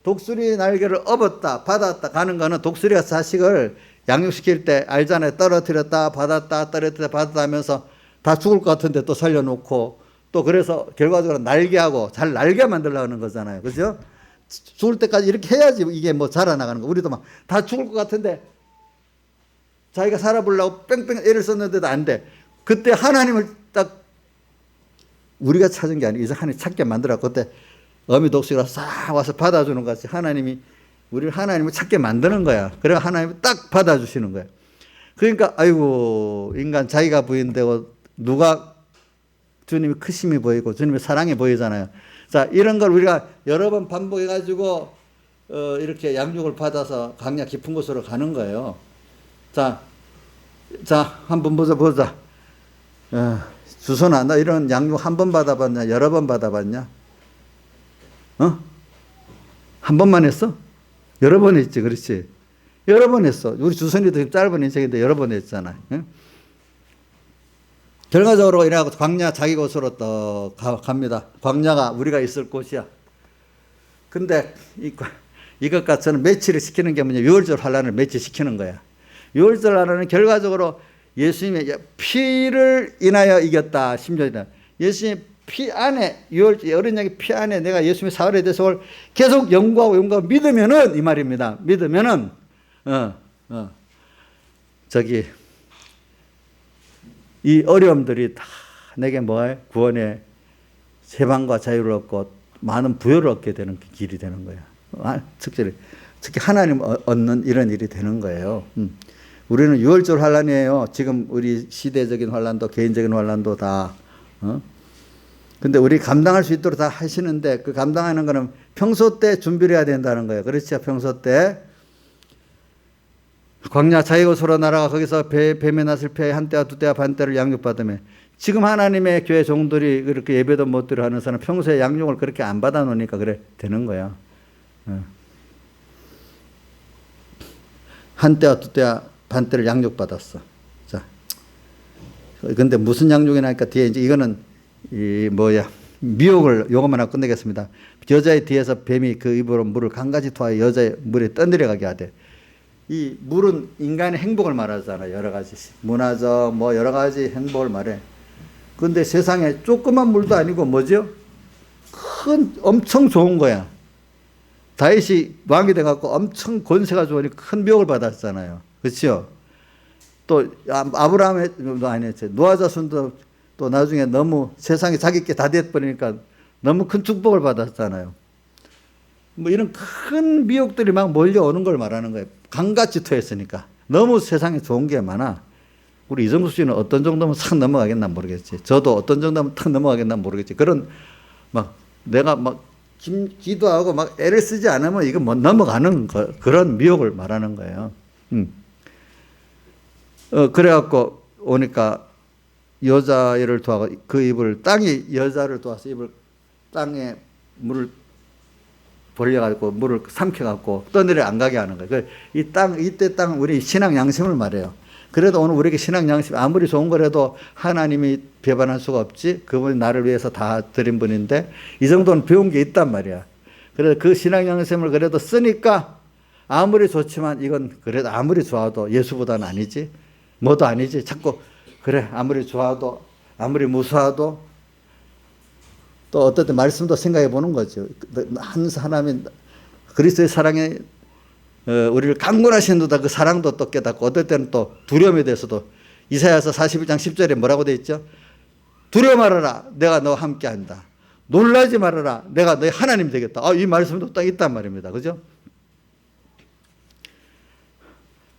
독수리 날개를 업었다 받았다 가는 거는 독수리가 자식을 양육시킬 때 알잖아요. 떨어뜨렸다 받았다 떨어뜨렸다 받았다 하면서 다 죽을 것 같은데 또 살려놓고 또 그래서 결과적으로 날개하고 잘 날개 만들려고 하는 거잖아요. 그죠? 죽을 때까지 이렇게 해야지 이게 뭐 자라나가는 거. 우리도 막 다 죽을 것 같은데 자기가 살아보려고 뺑뺑 애를 썼는데도 안 돼. 그때 하나님을 딱 우리가 찾은 게 아니고 이제 하나님 찾게 만들었고 그때 어미 독수리가 싹 와서 받아주는 것 같이 하나님이 우리를 하나님을 찾게 만드는 거야. 그래 하나님이 딱 받아주시는 거야. 그러니까 아이고 인간 자기가 부인되고 누가 주님이 크심이 보이고 주님의 사랑이 보이잖아요. 자 이런 걸 우리가 여러 번 반복해가지고 이렇게 양육을 받아서 광야 깊은 곳으로 가는 거예요. 자 한번 보자. 주선아 나 이런 양육 한 번 받아봤냐? 여러 번 받아봤냐? 한 번만 했어? 여러 번 했지, 그렇지? 여러 번 했어. 우리 주선이도 짧은 인생인데 여러 번 했잖아. 응? 결과적으로 이래갖고 광야 자기 곳으로 또 갑니다. 광야가 우리가 있을 곳이야. 근데 이것과 저는 매치를 시키는 게 뭐냐? 6월절 환란을 매치시키는 거야. 6월절 환란은 결과적으로 예수님의 피를 인하여 이겼다. 10절이다. 예수님의 피 안에 어린 양의 피 안에 내가 예수님의 사흘에 대해서 계속 연구하고 믿으면은 이 말입니다. 믿으면은 이 어려움들이 다 내게 뭐해? 구원의 세방과 자유를 얻고 많은 부여를 얻게 되는 길이 되는 거야. 특히 하나님 얻는 이런 일이 되는 거예요. 우리는 6월절 환란이에요. 지금 우리 시대적인 환란도 개인적인 환란도 다. 근데 우리 감당할 수 있도록 다 하시는데 그 감당하는 거는 평소 때 준비를 해야 된다는 거예요. 그렇죠? 평소 때. 광야 자기 곳으로 날아가 거기서 뱀의 낯을 피해 한때와 두때와 반때를 양육받으며 지금 하나님의 교회 종들이 그렇게 예배도 못 드려 하는 사람은 평소에 양육을 그렇게 안 받아 놓으니까 그래 되는 거야. 한때와 두때와 반때를 양육받았어. 자. 근데 무슨 양육이나 하니까 뒤에 이제 이거는 미혹을 요것만 하고 끝내겠습니다. 여자의 뒤에서 뱀이 그 입으로 물을 강가지 토하여 여자의 물에 떠내려가게 하되. 이 물은 인간의 행복을 말하잖아요. 여러 가지 문화적 뭐 여러 가지 행복을 말해. 그런데 세상에 조그만 물도 아니고 뭐죠? 엄청 좋은 거야. 다윗이 왕이 돼갖고 엄청 권세가 좋으니 큰 미혹을 받았잖아요. 그렇죠? 또 아브라함의 아니었죠. 노아 자손도 또 나중에 너무 세상에 자기께 다 돼버리니까 너무 큰 축복을 받았잖아요. 뭐 이런 큰 미혹들이 막 몰려오는 걸 말하는 거예요. 강같이 토했으니까. 너무 세상에 좋은 게 많아. 우리 이정수 씨는 어떤 정도면 싹 넘어가겠나 모르겠지. 저도 어떤 정도면 탁 넘어가겠나 모르겠지. 그런 막 내가 막 기도하고 막 애를 쓰지 않으면 이거 못 넘어가는 그런 미혹을 말하는 거예요. 그래갖고 오니까 여자애를 도와서 그 입을 땅이 여자를 도와서 입을 땅에 물을 벌려가지고 물을 삼켜갖고 떠내려 안 가게 하는 거예요. 이때 땅은 우리 신앙 양심을 말해요. 그래도 오늘 우리에게 신앙 양심 아무리 좋은 거라도 하나님이 배반할 수가 없지. 그분이 나를 위해서 다 드린 분인데 이 정도는 배운 게 있단 말이야. 그래서 그 신앙 양심을 그래도 쓰니까 아무리 좋지만 이건 그래도 아무리 좋아도 예수보다는 아니지. 뭐도 아니지. 자꾸 그래 아무리 좋아도 아무리 무수하도 또 어떨 때 말씀도 생각해 보는 거죠. 한 사람이 그리스도의 사랑에 우리를 강권하시는도다 그 사랑도 또 깨닫고 어떨 때는 또 두려움에 대해서도 이사야서 41장 10절에 뭐라고 되어 있죠? 두려워 말아라 내가 너와 함께 한다. 놀라지 말아라 내가 너의 하나님 되겠다. 이 말씀도 딱 있단 말입니다. 그죠?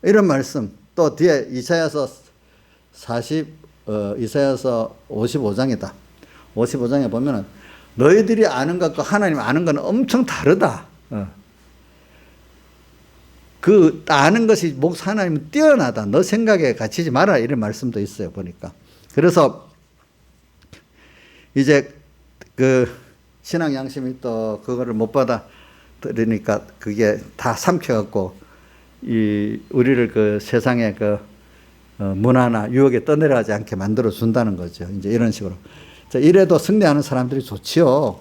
이런 말씀 또 뒤에 이사야서 55장이다. 55장에 보면은 너희들이 아는 것과 하나님 아는 건 엄청 다르다. 그 아는 것이 목 하나님은 뛰어나다. 너 생각에 갇히지 마라. 이런 말씀도 있어요. 보니까. 그래서 이제 그 신앙 양심이 또 그거를 못 받아 들으니까 그게 다 삼켜갖고 우리를 그 세상의 그 문화나 유혹에 떠내려가지 않게 만들어 준다는 거죠. 이제 이런 식으로. 자, 이래도 승리하는 사람들이 좋지요.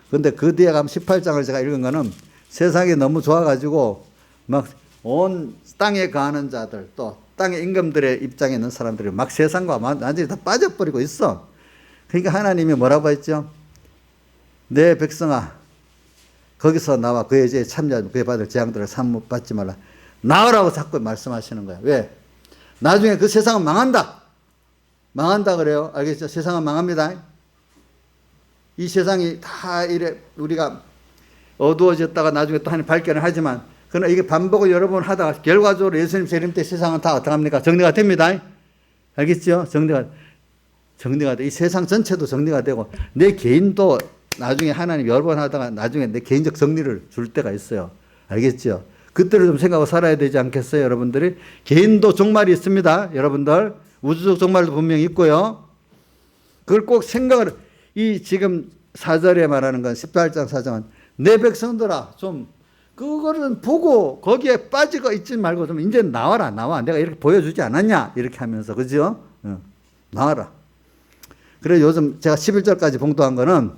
근데 그 뒤에 가면 18장을 제가 읽은 거는 세상이 너무 좋아가지고 막 온 땅에 거하는 자들 또 땅의 임금들의 입장에 있는 사람들이 막 세상과 완전히 다 빠져버리고 있어. 그러니까 하나님이 뭐라고 했죠? 내 백성아 거기서 나와 그의 죄에 참여하지 그의 받을 재앙들을 사모받지 말라. 나으라고 자꾸 말씀하시는 거야. 왜? 나중에 그 세상은 망한다. 망한다 그래요. 알겠죠? 세상은 망합니다. 이 세상이 다 이래 우리가 어두워졌다가 나중에 또 하나님 발견을 하지만 그러나 이게 반복을 여러 번 하다가 결과적으로 예수님 재림 때 세상은 다 어떻게 합니까? 정리가 됩니다. 알겠죠? 정리가 돼. 이 세상 전체도 정리가 되고 내 개인도 나중에 하나님 여러 번 하다가 나중에 내 개인적 정리를 줄 때가 있어요. 알겠죠? 그때를 좀 생각하고 살아야 되지 않겠어요, 여러분들이? 개인도 종말이 있습니다, 여러분들. 우주적 종말도 분명히 있고요. 그걸 꼭 생각을, 지금 4절에 말하는 건 18장 4장은 내 백성들아, 좀, 그거를 보고 거기에 빠지고 있지 말고 좀 이제 나와라, 나와. 내가 이렇게 보여주지 않았냐? 이렇게 하면서, 그죠? 나와라. 그래, 요즘 제가 11절까지 봉독한 거는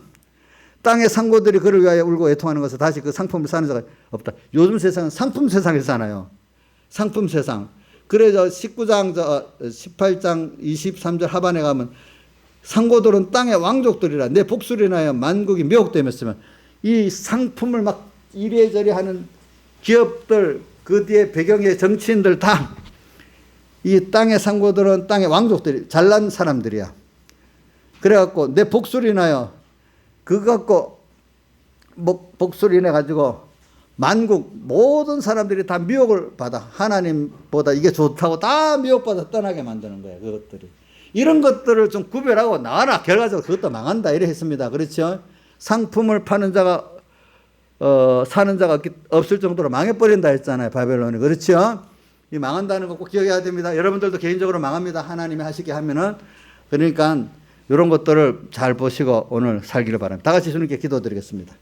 땅의 상고들이 그를 위하여 울고 애통하는 것을 다시 그 상품을 사는 자가 없다. 요즘 세상은 상품 세상에서 사나요. 상품 세상. 그래서 18장 23절 하반에 가면 상고들은 땅의 왕족들이라 내 복수를 인하여 만국이 미혹되었으면 이 상품을 막 이래저래 하는 기업들 그 뒤에 배경의 정치인들 다 이 땅의 상고들은 땅의 왕족들이 잘난 사람들이야. 그래갖고 내 복수를 인하여 그거 갖고 복수를 인해 가지고 만국 모든 사람들이 다 미혹을 받아 하나님보다 이게 좋다고 다 미혹받아 떠나게 만드는 거예요. 그것들이 이런 것들을 좀 구별하고 나와라. 결과적으로 그것도 망한다 이래 했습니다. 그렇죠? 상품을 파는 자가 사는 자가 없을 정도로 망해버린다 했잖아요. 바벨론이. 그렇죠? 이 망한다는 거 꼭 기억해야 됩니다. 여러분들도 개인적으로 망합니다. 하나님이 하시게 하면은. 그러니까 이런 것들을 잘 보시고 오늘 살기를 바랍니다. 다 같이 주님께 기도드리겠습니다.